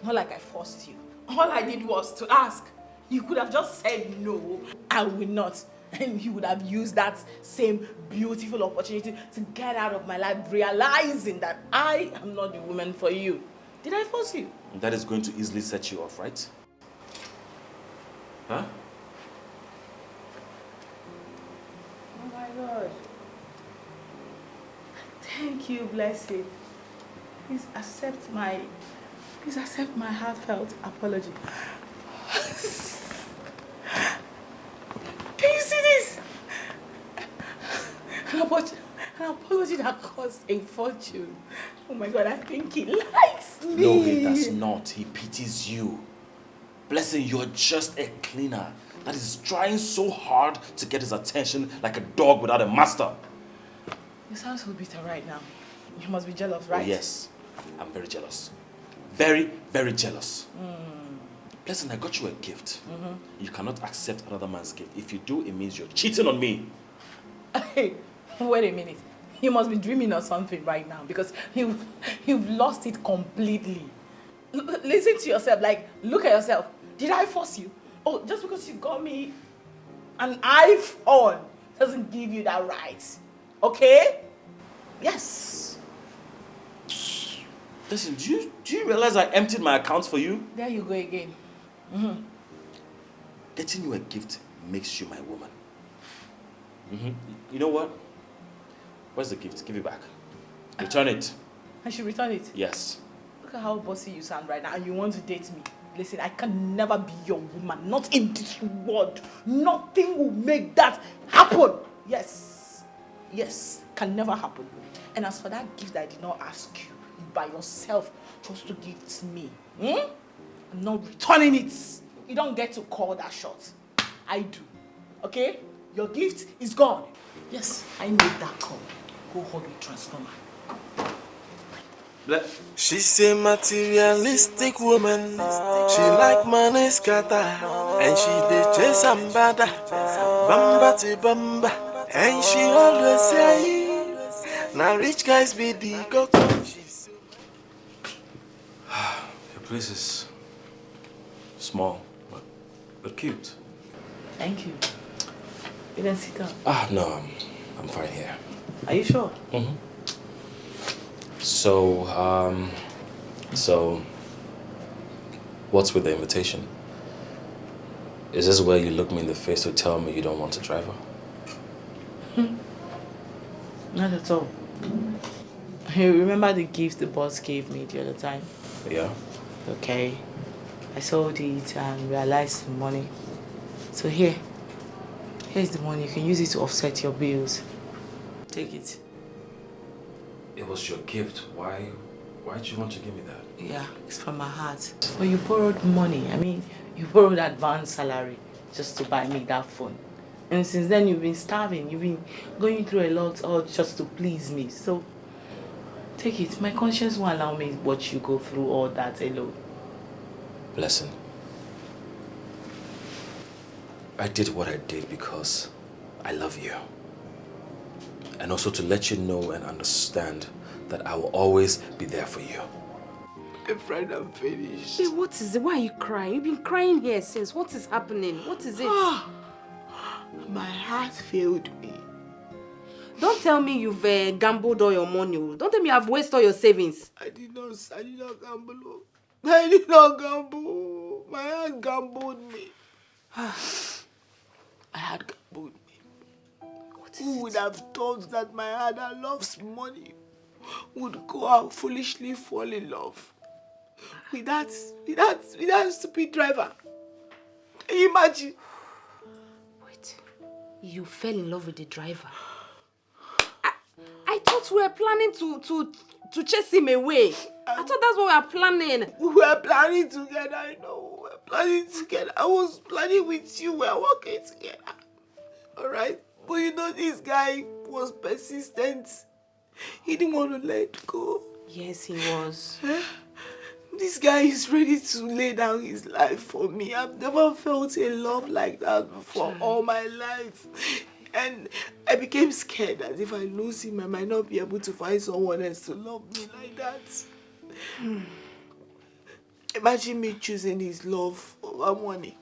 Not like I forced you. All I did was to ask. You could have just said no, I will not. And you would have used that same beautiful opportunity to get out of my life, realizing that I am not the woman for you. Did I force you? That is going to easily set you off, right? Huh? Oh my God. Thank you, blessed. Please accept my heartfelt apology. Can you see this? An apology that cost a fortune. Oh my God, I think he likes me. No, he does not. He pities you. Blessing, you're just a cleaner that is trying so hard to get his attention like a dog without a master. You sound so bitter right now. You must be jealous, right? Oh, yes, I'm very jealous. Very, very jealous. Blessing, I got you a gift. You cannot accept another man's gift. If you do, it means you're cheating on me. Hey, wait a minute. You must be dreaming of something right now because you've lost it completely. Listen to yourself, like, look at yourself. Did I force you? Oh, just because you got me An iPhone doesn't give you that right. Okay? Yes. Listen, do you realize I emptied my accounts for you? There you go again. Getting you a gift makes you my woman. You know what? Where's the gift? Give it back. Return it. I should return it? Yes. Look at how bossy you sound right now, and you want to date me. Listen, I can never be your woman. Not in this world. Nothing will make that happen. Yes. Yes. Can never happen. And as for that gift that I did not ask you, by yourself, just to give it to me. I'm not returning it. You don't get to call that shot. I do. Okay? Your gift is gone. Yes, I made that call. Go hold the transformer. She's a materialistic woman. She like money scatter, and she dey chase and bada, bamba to bamba, and she always say, "Now rich guys be the coco." Your place is small, but cute. Thank you. You can sit down. No, I'm fine here. Are you sure? So, what's with the invitation? Is this where you look me in the face to tell me you don't want a driver? Not at all. You remember the gift the boss gave me the other time? Yeah. Okay. I sold it and realized the money. So here's the money. You can use it to offset your bills. Take it. It was your gift. Why did you want to give me that? Yeah, it's from my heart. Well, you borrowed money. I mean, you borrowed advance salary just to buy me that phone. And since then, you've been starving. You've been going through a lot all just to please me. So, take it. My conscience won't allow me to watch you go through all that alone. Listen. I did what I did because I love you. And also to let you know and understand that I will always be there for you. My friend, I'm finished. Hey, what is it? Why are you crying? You've been crying here since. What is happening? What is it? My heart failed me. Don't tell me you've gambled all your money. Don't tell me you've wasted all your savings. I did not gamble. I did not gamble. My heart gambled me. I had gambled me. Who would have thought that my heart that loves money would go out foolishly fall in love with that stupid driver? Can you imagine? Wait, you fell in love with the driver? I thought we were planning to chase him away. I thought that's what we were planning. We were planning together, I know. We were planning together. I was planning with you. We were working together. Alright? But you know, this guy was persistent. He didn't want to let go. Yes, he was. This guy is ready to lay down his life for me. I've never felt a love like that before all my life. And I became scared that if I lose him, I might not be able to find someone else to love me like that. Imagine me choosing his love over money.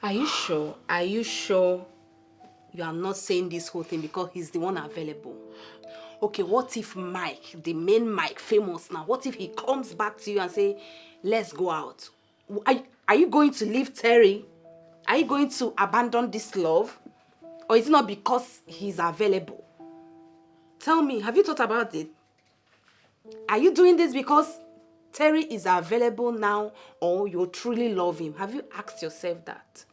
Are you sure? Are you sure you are not saying this whole thing because he's the one available? Okay, what if Mike, the main Mike, famous now, what if he comes back to you and say, let's go out? Are you going to leave Terry? Are you going to abandon this love? Or is it not because he's available? Tell me, have you thought about it? Are you doing this because Terry is available now or you truly love him? Have you asked yourself that?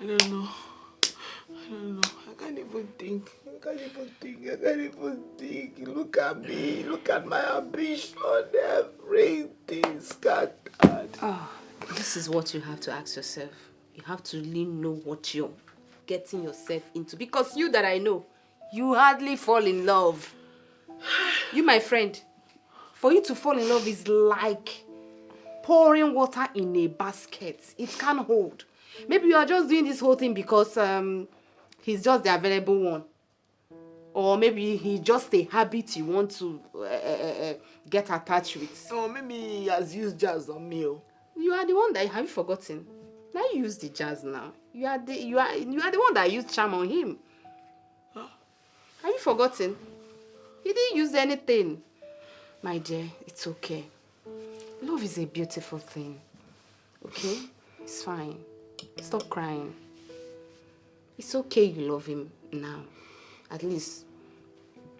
I don't know. I can't even think. Look at me. Look at my ambition. Everything scattered. This is what you have to ask yourself. You have to really know what you're getting yourself into. Because you that I know, you hardly fall in love. You, my friend, for you to fall in love is like pouring water in a basket. It can't hold. Maybe you are just doing this whole thing because he's just the available one. Or maybe he's just a habit you want to get attached with. Or maybe he has used jazz on me. You are the one that have you forgotten? Now you use the jazz now. You are the one that used charm on him. Huh? Have you forgotten? He didn't use anything. My dear, it's okay. Love is a beautiful thing. Okay? It's fine. Stop crying. It's okay you love him now. At least,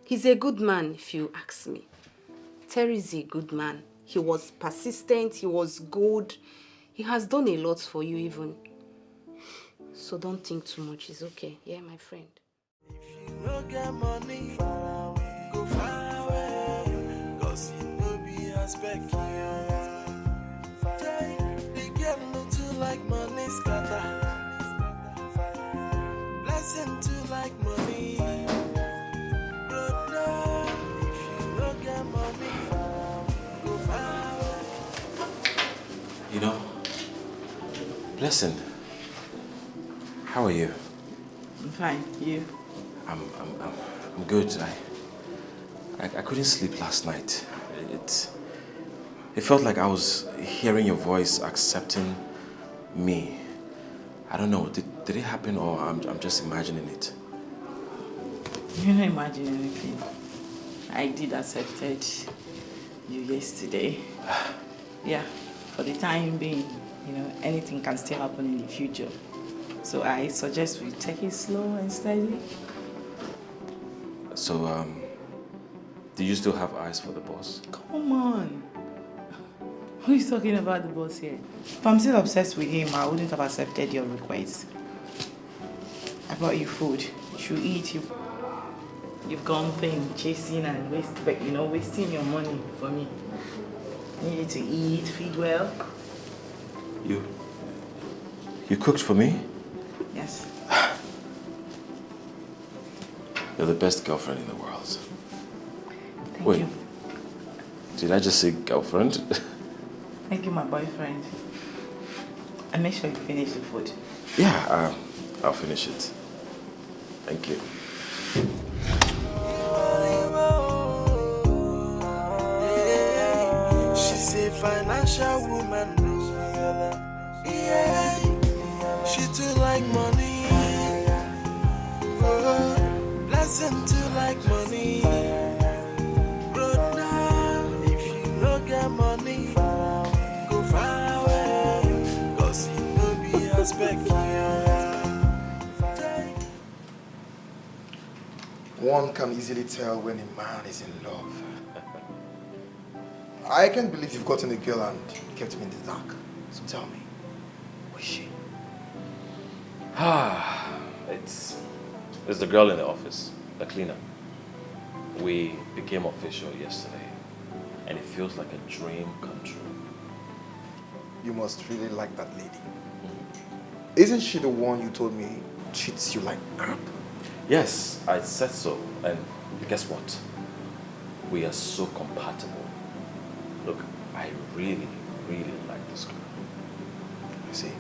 he's a good man if you ask me. Terry is a good man. He was persistent, he was good. He has done a lot for you even. So don't think too much, it's okay. Yeah, my friend. If you don't get money, go far away. Cause you know be aspect here. The girl no too like money scatter. Blessing too like money. Brother, if you don't get money, go far away. You know, Blessing, how are you? I'm fine. You? I'm good. I couldn't sleep last night. It felt like I was hearing your voice accepting me. I don't know. Did it happen or I'm just imagining it? You're not imagining anything. I did accepted you yesterday. Yeah, for the time being, you know, anything can still happen in the future. So I suggest we take it slow and steady. So, do you still have eyes for the boss? Come on. Who is talking about the boss here? If I'm still obsessed with him, I wouldn't have accepted your request. I bought you food. You should eat. You've gone playing, chasing and wasting your money for me. You need to eat, feed well. You cooked for me? Yes. You're the best girlfriend in the world. Thank you. Did I just say girlfriend? Thank you, my boyfriend. And make sure you finish the food. Yeah, I'll finish it. Thank you. She's a financial woman. Yeah, she too like money. Oh, Blessing too like money. Brother, if you don't get money, go far away. Cause you know be aspect here. One can easily tell when a man is in love. I can't believe you've gotten a girl and kept me in the dark. So tell me, who is she? It's the girl in the office, the cleaner. We became official yesterday, and it feels like a dream come true. You must really like that lady. Isn't she the one you told me treats you like crap? Yes, I said so, and guess what? We are so compatible. Look, I really, really like this girl. I see.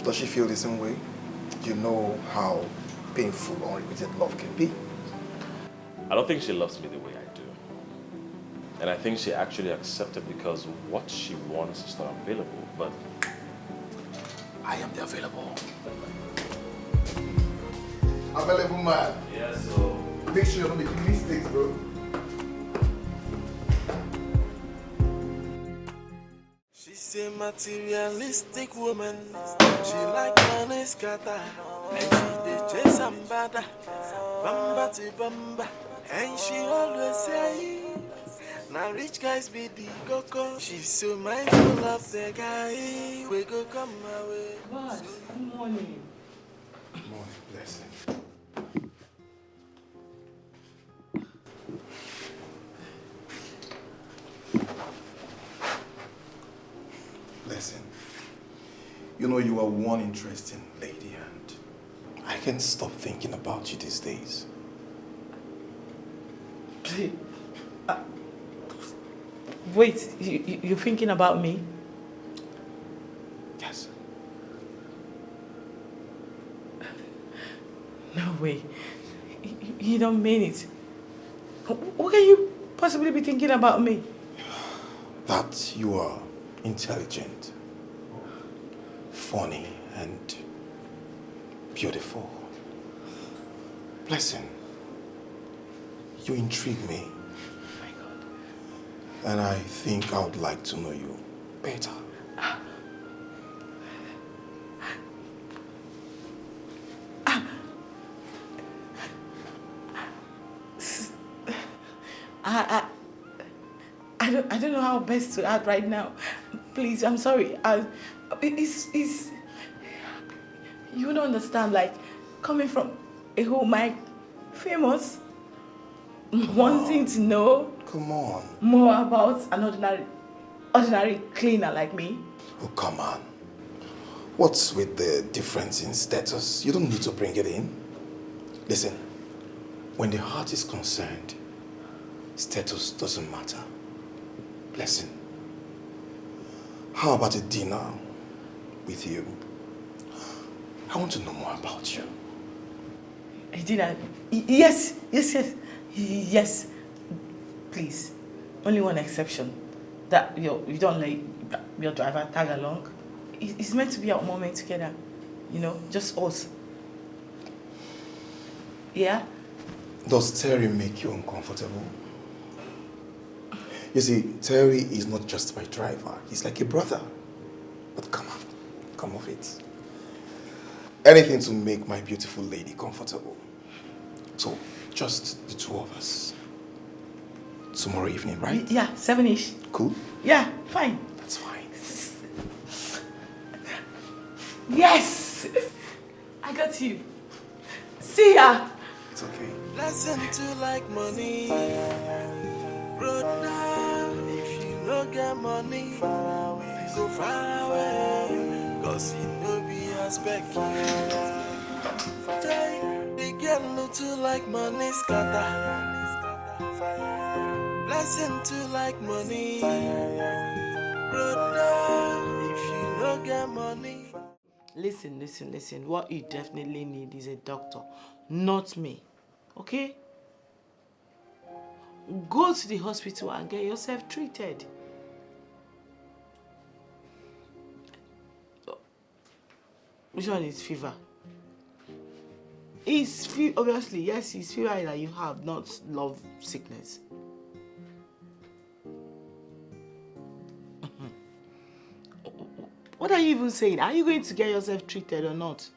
Does she feel the same way? You know how painful unrequited love can be. I don't think she loves me the way I do. And I think she actually accepted because what she wants is not available, but I am the available. Available man. Yeah, so make sure you're not making mistakes, bro. She's a materialistic woman. She like money scatter. And she dey chase some bada. Bamba to bamba. And she always say, now rich guys be the coco. She's so mindful of the guy. We go come my way. Boss, good morning. Good morning, Blessing. Listen, you know you are one interesting lady and I can't stop thinking about you these days. Wait, you're thinking about me? Yes. No way. You don't mean it. What can you possibly be thinking about me? That you are intelligent, funny, and beautiful. Blessing, you intrigue me. Oh my God. And I think I would like to know you better. I don't know how best to act right now. Please, I'm sorry. It's you don't understand. Like coming from a whole mic, famous, wanting to know. Come on. More about an ordinary cleaner like me. Oh, come on. What's with the difference in status? You don't need to bring it in. Listen, when the heart is concerned, status doesn't matter. Blessing, how about a dinner with you? I want to know more about you. A dinner? Yes. Please, only one exception. That you don't let your driver tag along. It's meant to be our moment together. You know, just us. Yeah? Does Terry make you uncomfortable? You see, Terry is not just my driver. He's like a brother. But come on, come off it. Anything to make my beautiful lady comfortable. So, just the two of us. Tomorrow evening, right? Yeah, 7-ish. Cool? Yeah, fine. That's fine. Yes! I got you. See ya! It's okay. Lesson to like money. Brother, if you no get money, go far away. Cause you no be aspect. They get little like money scatter. Lesson to like money. Brother, if you no get money. Listen. What you definitely need is a doctor, not me. Okay? Go to the hospital and get yourself treated. Which one is fever? It's fever, obviously, yes, it's fever that you have, not love sickness. What are you even saying? Are you going to get yourself treated or not?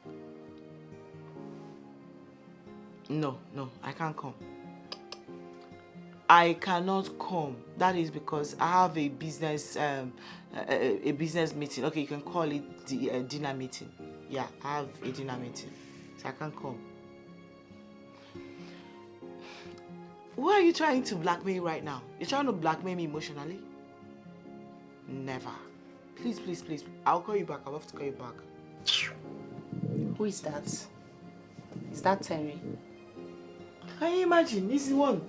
No, I can't come. I cannot come. That is because I have a business meeting. Okay, you can call it the dinner meeting. Yeah, I have a dinner meeting, so I can't come. Who are you trying to blackmail right now? You're trying to blackmail me emotionally? Never. Please. I'll call you back. I'll have to call you back. Who is that? Is that Terry? Can you imagine? This is one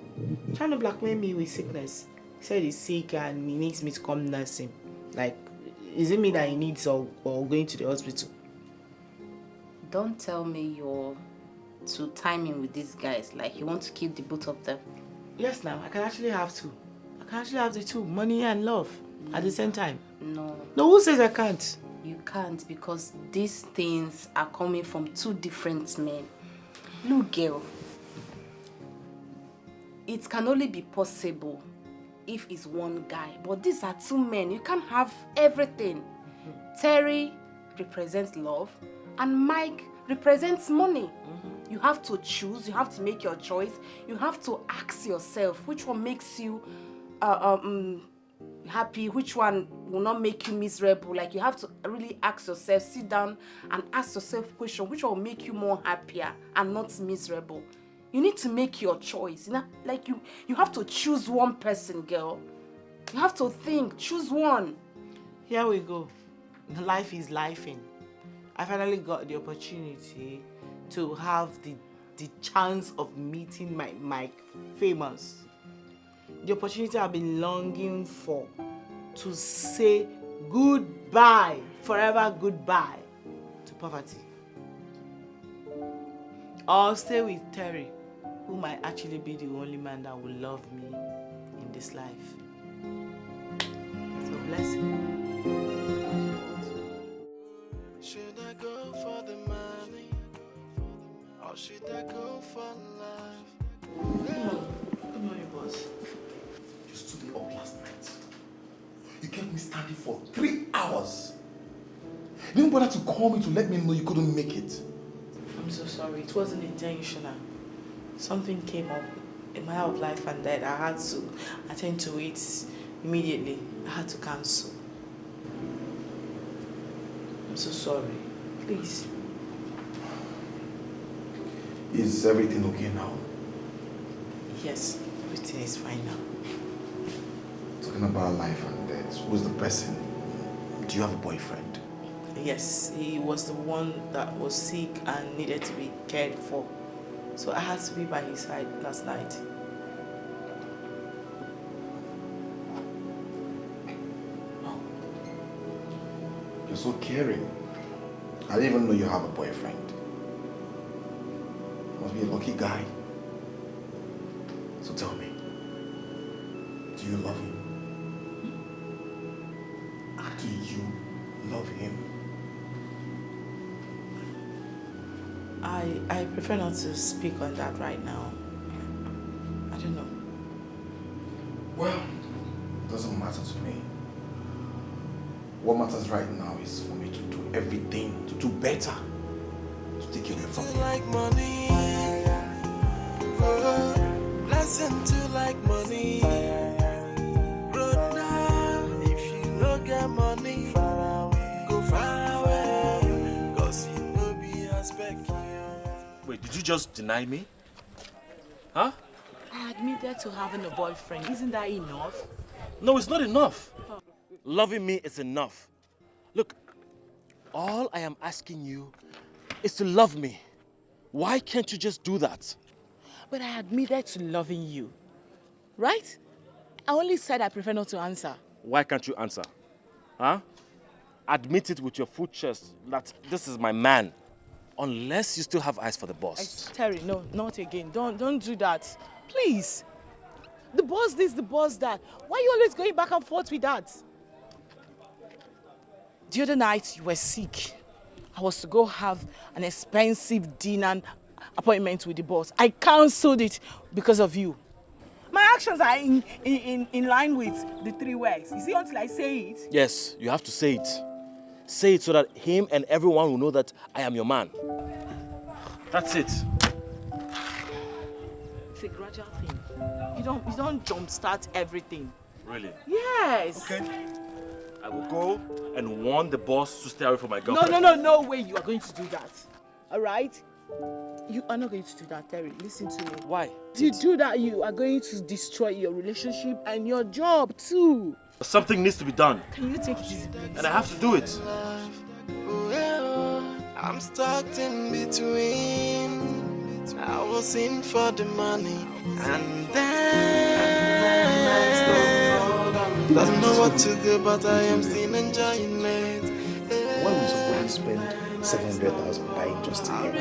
trying to blackmail me with sickness. He said he's sick and he needs me to come nurse him. Like, is it me that he needs or going to the hospital? Don't tell me you're to timing with these guys. Like, you want to keep the both of them. Yes, now. I can actually have two. I can actually have the two. Money and love at the same time. No. No, who says I can't? You can't, because these things are coming from two different men. Look, girl. It can only be possible if it's one guy. But these are two men. You can't have everything. Terry represents love and Mike represents money. You have to choose. You have to make your choice. You have to ask yourself which one makes you happy, which one will not make you miserable. Like, you have to really ask yourself, sit down and ask yourself question, which one will make you more happier and not miserable. You need to make your choice. You know, like you have to choose one person, girl. You have to think, choose one. Here we go. Life is lifing. I finally got the opportunity to have the chance of meeting my famous. The opportunity I've been longing for, to say goodbye, forever goodbye to poverty. I'll stay with Terry who might actually be the only man that will love me in this life. So bless him. Should I go for the money? Or should I go for love? Good morning, boss. You stood up last night. You kept me standing for 3 hours. You didn't bother to call me to let me know you couldn't make it. I'm so sorry. It wasn't intentional. Something came up in my of life and death. I had to attend to it immediately. I had to cancel. I'm so sorry. Please. Is everything okay now? Yes, everything is fine now. Talking about life and death, who's the person? Do you have a boyfriend? Yes, he was the one that was sick and needed to be cared for. So I had to be by his side last night. Oh. You're so caring. I didn't even know you have a boyfriend. Must be a lucky guy. So tell me, do you love him? Do you love him? I prefer not to speak on that right now. I don't know. Well, it doesn't matter to me. What matters right now is for me to do everything, to do better, to take care of To him. like money, blessing to like money. Brother, if you no get money, go far away, 'cause you no be aspect. Wait, did you just deny me? Huh? I admitted to having a boyfriend. Isn't that enough? No, it's not enough. Loving me is enough. Look, all I am asking you is to love me. Why can't you just do that? But I admitted to loving you. Right? I only said I prefer not to answer. Why can't you answer? Huh? Admit it with your full chest that this is my man. Unless you still have eyes for the boss. Terry, no, not again. Don't do that. Please. The boss this, the boss that. Why are you always going back and forth with that? The other night, you were sick. I was to go have an expensive dinner appointment with the boss. I cancelled it because of you. My actions are in line with the 3 words. You see, until I say it. Yes, you have to say it. Say it so that him and everyone will know that I am your man. That's it. It's a gradual thing. You don't jumpstart everything. Really? Yes. Okay. I will go and warn the boss to stay away from my girlfriend. No way you are going to do that. All right? You are not going to do that, Terry. Listen to me. Why? If you do that, you are going to destroy your relationship and your job too. Something needs to be done. Can you take it easy, please? And I have to do it. I'm stuck in between. I was in for the money, and then don't know what to do, but I am still enjoying it. Why would somebody spend 700,000 buying just to hear?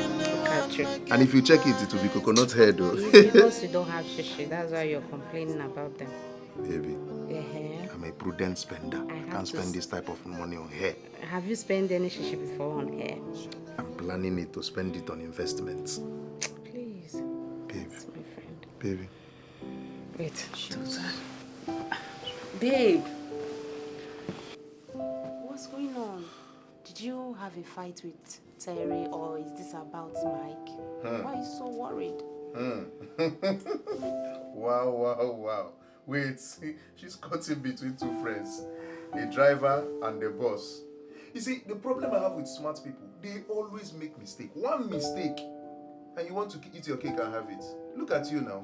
And if you check it, it will be coconut hair though. It's because you don't have shishi. That's why you're complaining about them. Baby, Yeah. I'm a prudent spender. I have can't to spend this type of money on hair. Have you spent any shishi before on hair? I'm planning it to spend it on investments. Please. Babe. That's my friend. Baby. Wait. Babe. What's going on? Did you have a fight with Terry or is this about Mike? Why are you so worried? Wow. Wait, she's caught in between 2 friends. A driver and the boss. You see, the problem I have with smart people, they always make mistake. One mistake, and you want to eat your cake and have it. Look at you now.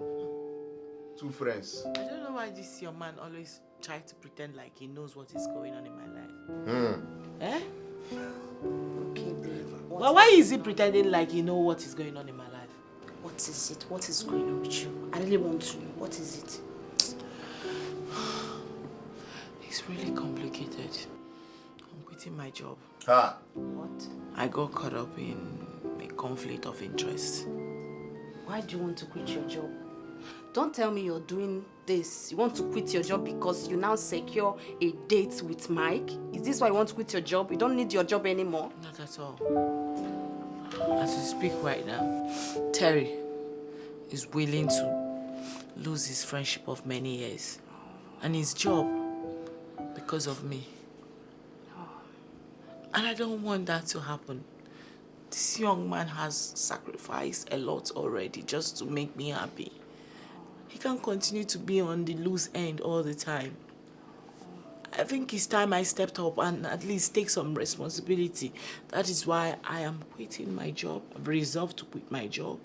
2 friends. I don't know why this your man always tries to pretend like he knows what is going on in my life. Eh? Okay, babe. Well, why is he pretending like he knows what is going on in my life? What is it? What is going on with you? I really want to know. What is it? It's really complicated. I'm quitting my job. Ha! What? I got caught up in a conflict of interest. Why do you want to quit your job? Don't tell me you're doing this. You want to quit your job because you now secure a date with Mike? Is this why you want to quit your job? You don't need your job anymore? Not at all. As we speak right now, Terry is willing to lose his friendship of many years and his job because of me. And I don't want that to happen. This young man has sacrificed a lot already just to make me happy. He can't continue to be on the loose end all the time. I think it's time I stepped up and at least take some responsibility. That is why I am quitting my job. I've resolved to quit my job.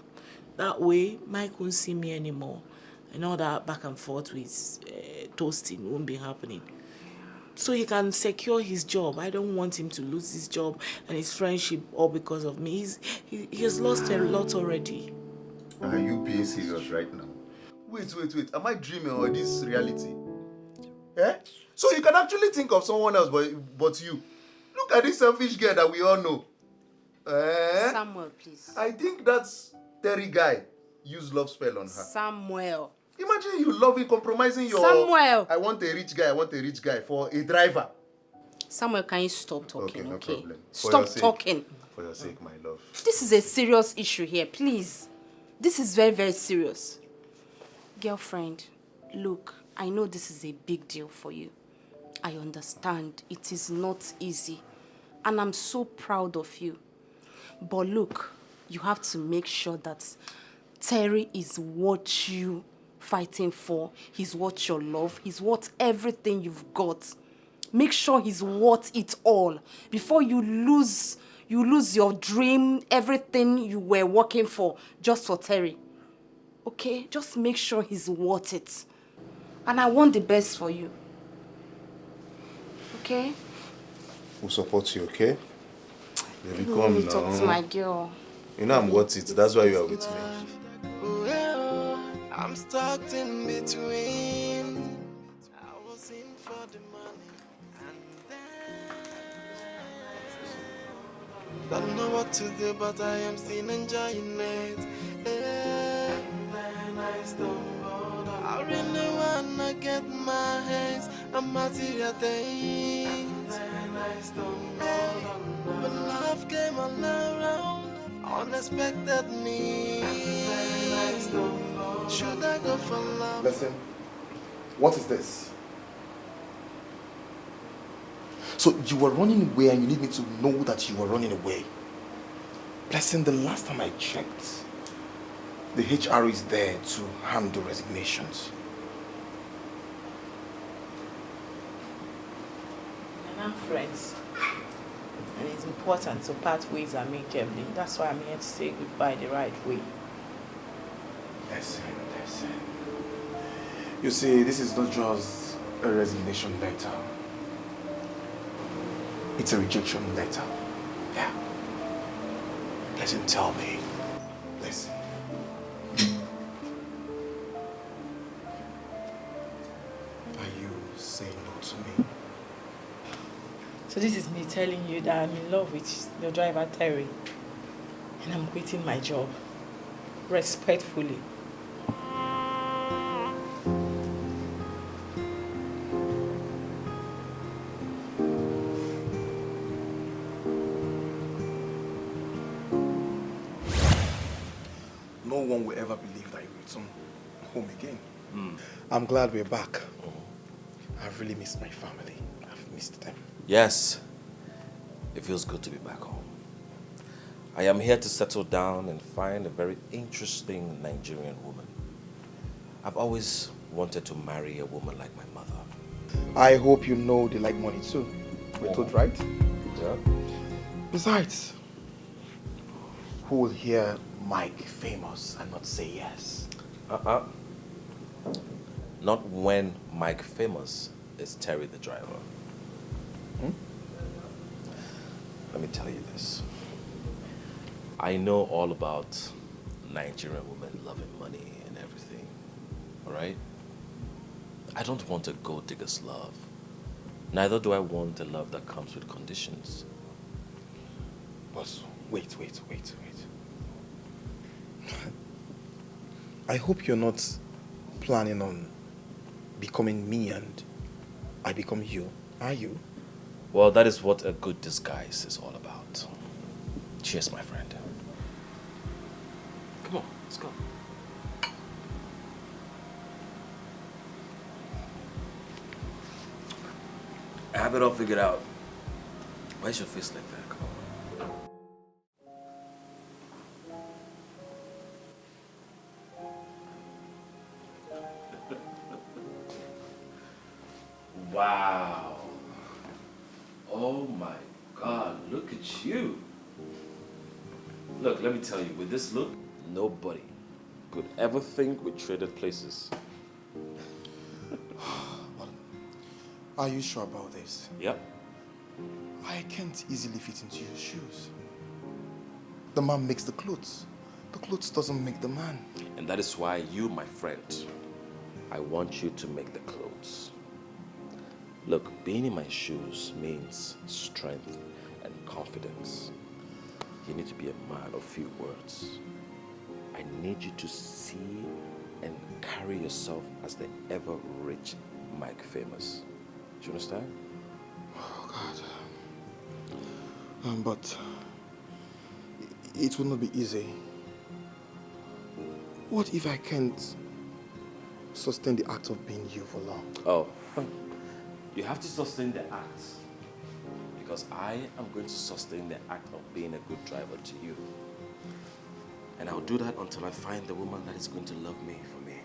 That way, Mike won't see me anymore. And all that back and forth with toasting won't be happening. So he can secure his job. I don't want him to lose his job and his friendship all because of me. He has lost a lot already. Are you being serious right now? Wait. Am I dreaming or this reality? Eh? So you can actually think of someone else but you. Look at this selfish girl that we all know. Eh? Samuel, please. I think that's Terry guy used love spell on her. Samuel. Imagine you loving, compromising your... Samuel! I want a rich guy for a driver. Samuel, can you stop talking, okay? No problem. Stop talking. For your sake, my love. This is a serious issue here, please. This is very, very serious. Girlfriend, look, I know this is a big deal for you. I understand. It is not easy. And I'm so proud of you. But look, you have to make sure that Terry is what you fighting for. He's what you love. He's worth everything you've got. Make sure he's worth it all before you lose your dream, everything you were working for just for Terry. Okay? Just make sure he's worth it. And I want the best for you. Okay? We'll support you, okay? Baby, Let come me now. talk to my girl. You know I'm worth it. That's why you are with me. I'm stuck in between. I was in for the money and then don't know what to do, but I am still enjoying it. And then I stumbled. I really wanna get my hands on material things. Then I stumbled. But love came all around, unexpected me. Then I stumbled. Should I go for love? Listen, what is this? So you were running away and you need me to know that you were running away. Blessing, the last time I checked, the HR is there to handle resignations. And I'm friends. And it's important to part ways amicably. That's why I'm here to say goodbye the right way. Listen. You see, this is not just a resignation letter. It's a rejection letter. Yeah. Listen, tell me. Listen. Are you saying no to me? So this is me telling you that I'm in love with your driver, Terry. And I'm quitting my job. Respectfully. No one will ever believe that you return home again. I'm glad we're back. I've really missed my family. I've missed them. Yes, it feels good to be back home. I am here to settle down and find a very interesting Nigerian woman. I've always wanted to marry a woman like my mother. I hope you know they like money too. We're told, right? Yeah. Besides, who will hear Mike famous and not say yes? Not when Mike famous is Terry the driver. Let me tell you this. I know all about Nigerian women loving money and everything, all right? I don't want a gold digger's love. Neither do I want a love that comes with conditions. But wait. I hope you're not planning on becoming me and I become you, are you? Well, that is what a good disguise is all about. Cheers, my friend. Come on, let's go. I have it all figured out. Why is your face like that? Come on. Wow. Oh my God, look at you. Look, let me tell you, with this look, nobody could ever think we traded places. Are you sure about this? Yep. I can't easily fit into your shoes. The man makes the clothes. The clothes doesn't make the man. And that is why you, my friend, I want you to make the clothes. Look, being in my shoes means strength and confidence. You need to be a man of few words. I need you to see and carry yourself as the ever-rich Mike Famous. Do you understand? Oh, God. But it will not be easy. What if I can't sustain the act of being you for long? Oh, you have to sustain the act. Because I am going to sustain the act of being a good driver to you. And I'll do that until I find the woman that is going to love me for me.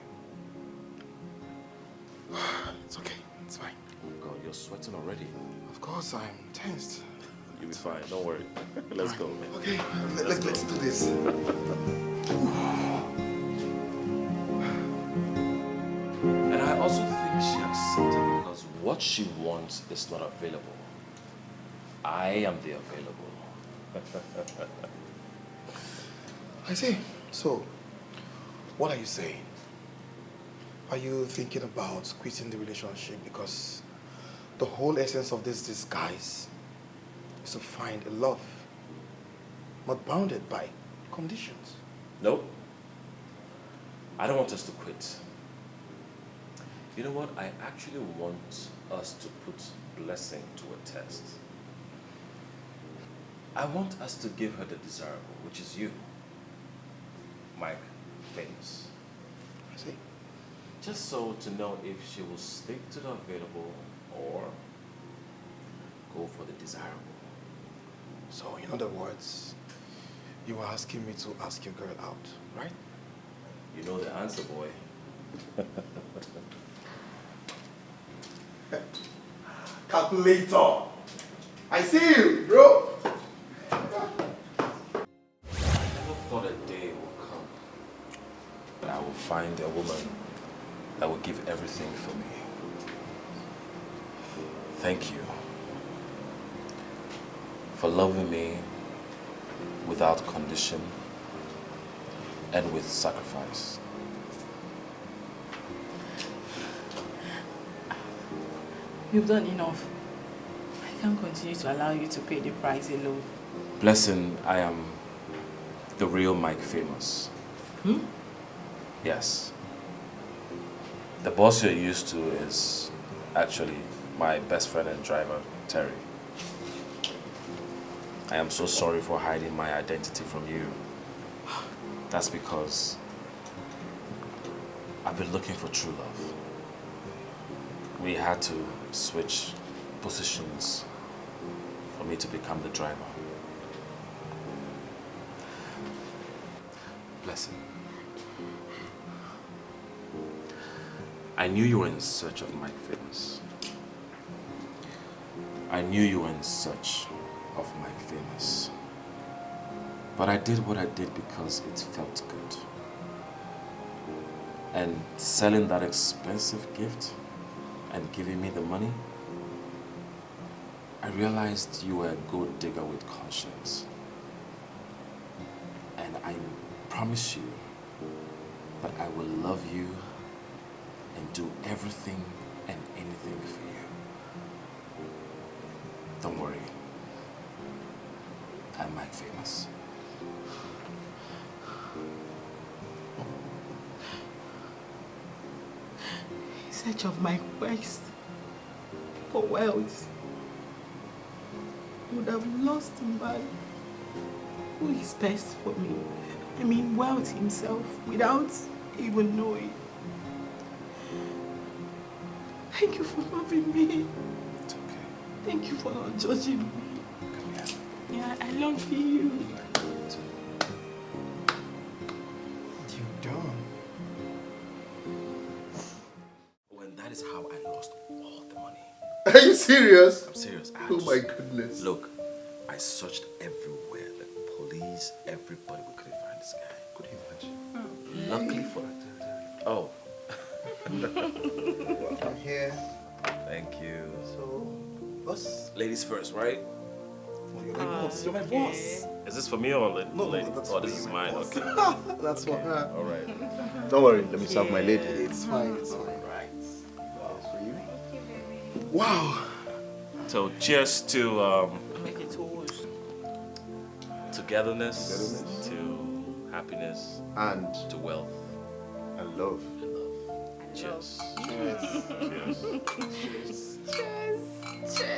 It's okay. It's fine. Oh God, you're sweating already. Of course, I'm tensed. You'll be fine. Don't worry. Let's go, man. Okay, let's do this. And I also think she accepted because what she wants is not available. I am the available. I see. So, what are you saying? Are you thinking about quitting the relationship because the whole essence of this disguise is to find a love not bounded by conditions? Nope. I don't want us to quit. You know what? I actually want us to put blessing to a test. I want us to give her the desirable, which is you, Mike Famous. I see. Just so to know if she will stick to the available or go for the desirable. So, in other words, you were asking me to ask your girl out, right? You know the answer, boy. Calculator! I see you, bro! I never thought a day will come that I will find a woman that will give everything for me. Thank you for loving me without condition and with sacrifice. You've done enough. I can't continue to allow you to pay the price alone. Blessing, I am the real Mike Famous. Yes. The boss you're used to is actually my best friend and driver, Terry. I am so sorry for hiding my identity from you. That's because I've been looking for true love. We had to switch positions for me to become the driver. Blessing. I knew you were in search of Mike Famous. I knew you were in search of Mike Famous. But I did what I did because it felt good. And selling that expensive gift and giving me the money, I realized you were a gold digger with conscience. And I promise you that I will love you and do everything and anything for you. Don't worry. I'm Mike Famous. search of my quest for wealth, would have lost a man who is best for me. I mean, wealth himself, without even knowing. Thank you for loving me. It's okay. Thank you for not judging me. Come here. Yeah, I love you. You done? When that is how I lost all the money. Are you serious? I'm serious. Oh my goodness. Look, I searched everywhere. The police, everybody. We couldn't find this guy. Could you imagine? Luckily for Oh. Welcome here. Thank you. So, boss. Ladies first, right? You're my boss. You're my boss. Is this for me or No, lady? that's Oh, for this you, is my mine. boss. Okay. That's for her. All right. Don't worry, let me serve my lady. It's fine. It's fine. Right. Wow. For you? Wow. So cheers to Make it toast. togetherness, to happiness, And to wealth, and love. and love. Cheers. Cheers. Cheers.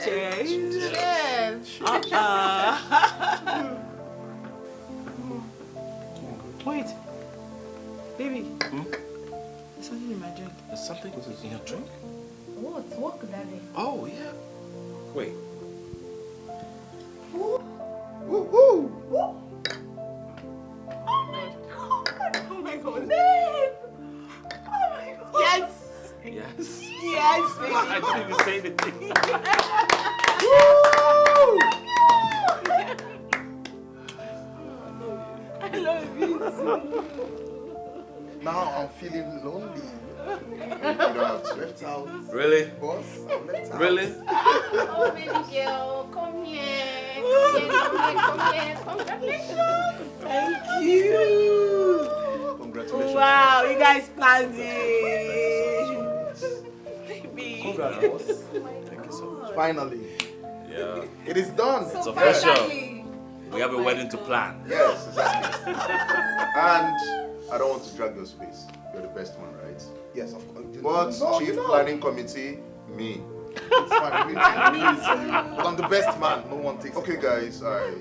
Cheers. Yes. Wait. Baby. There's something in my drink. There's something in your drink? What could that be? Oh, yeah. Wait. Woo woo. Oh my god. Babe. Oh my god. Yes. Yes. Yes, baby. I didn't even say anything. I love you too. Now I'm feeling lonely. You don't have to left out. Really? Boss, I'm left out. Really? Oh, baby girl, come here. Come here. Congratulations. Thank you. Congratulations. Wow, you guys planned it. Baby. Congrats, boss. Thank you so much. Finally. Yeah. It is done. It's official. We have a wedding to plan. Yes, exactly. And I don't want to drag your space. You're the best one, right? Yes, of course. But No, Chief you know. Planning Committee, me. It's fine. But I'm the best man. No one takes Okay, it. guys, I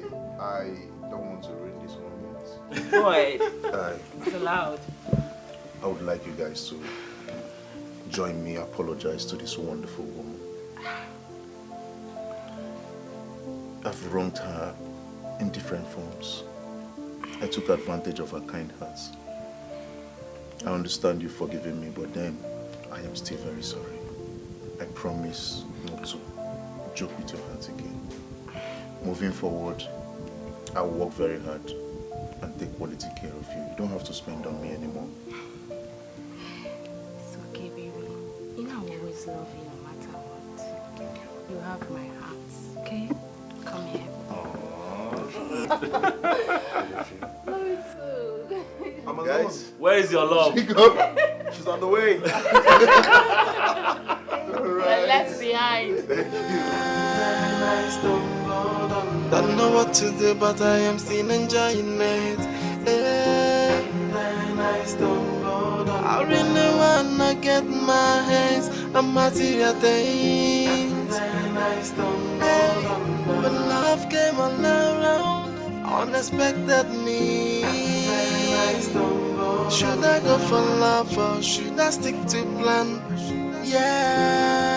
don't want to ruin this moment. Boy, I it's allowed. I would like you guys to join me, apologize to this wonderful woman. I've wronged her in different forms. I took advantage of her kind heart. I understand you forgiving me, but then I am still very sorry. I promise not to joke with your heart again. Moving forward, I will work very hard and take quality care of you. You don't have to spend on me anymore. It's okay, baby. You know I always love you no matter what. Thank you. You have my heart, okay? Come here. Love you too. I'm alone. Guys, Where is your love? She's on the way. We're left behind. Don't know what to do, but I am still enjoying it. I really wanna get my hands on material things. But love came all around, unexpected me. Should I go for love or should I stick to plan? Yeah.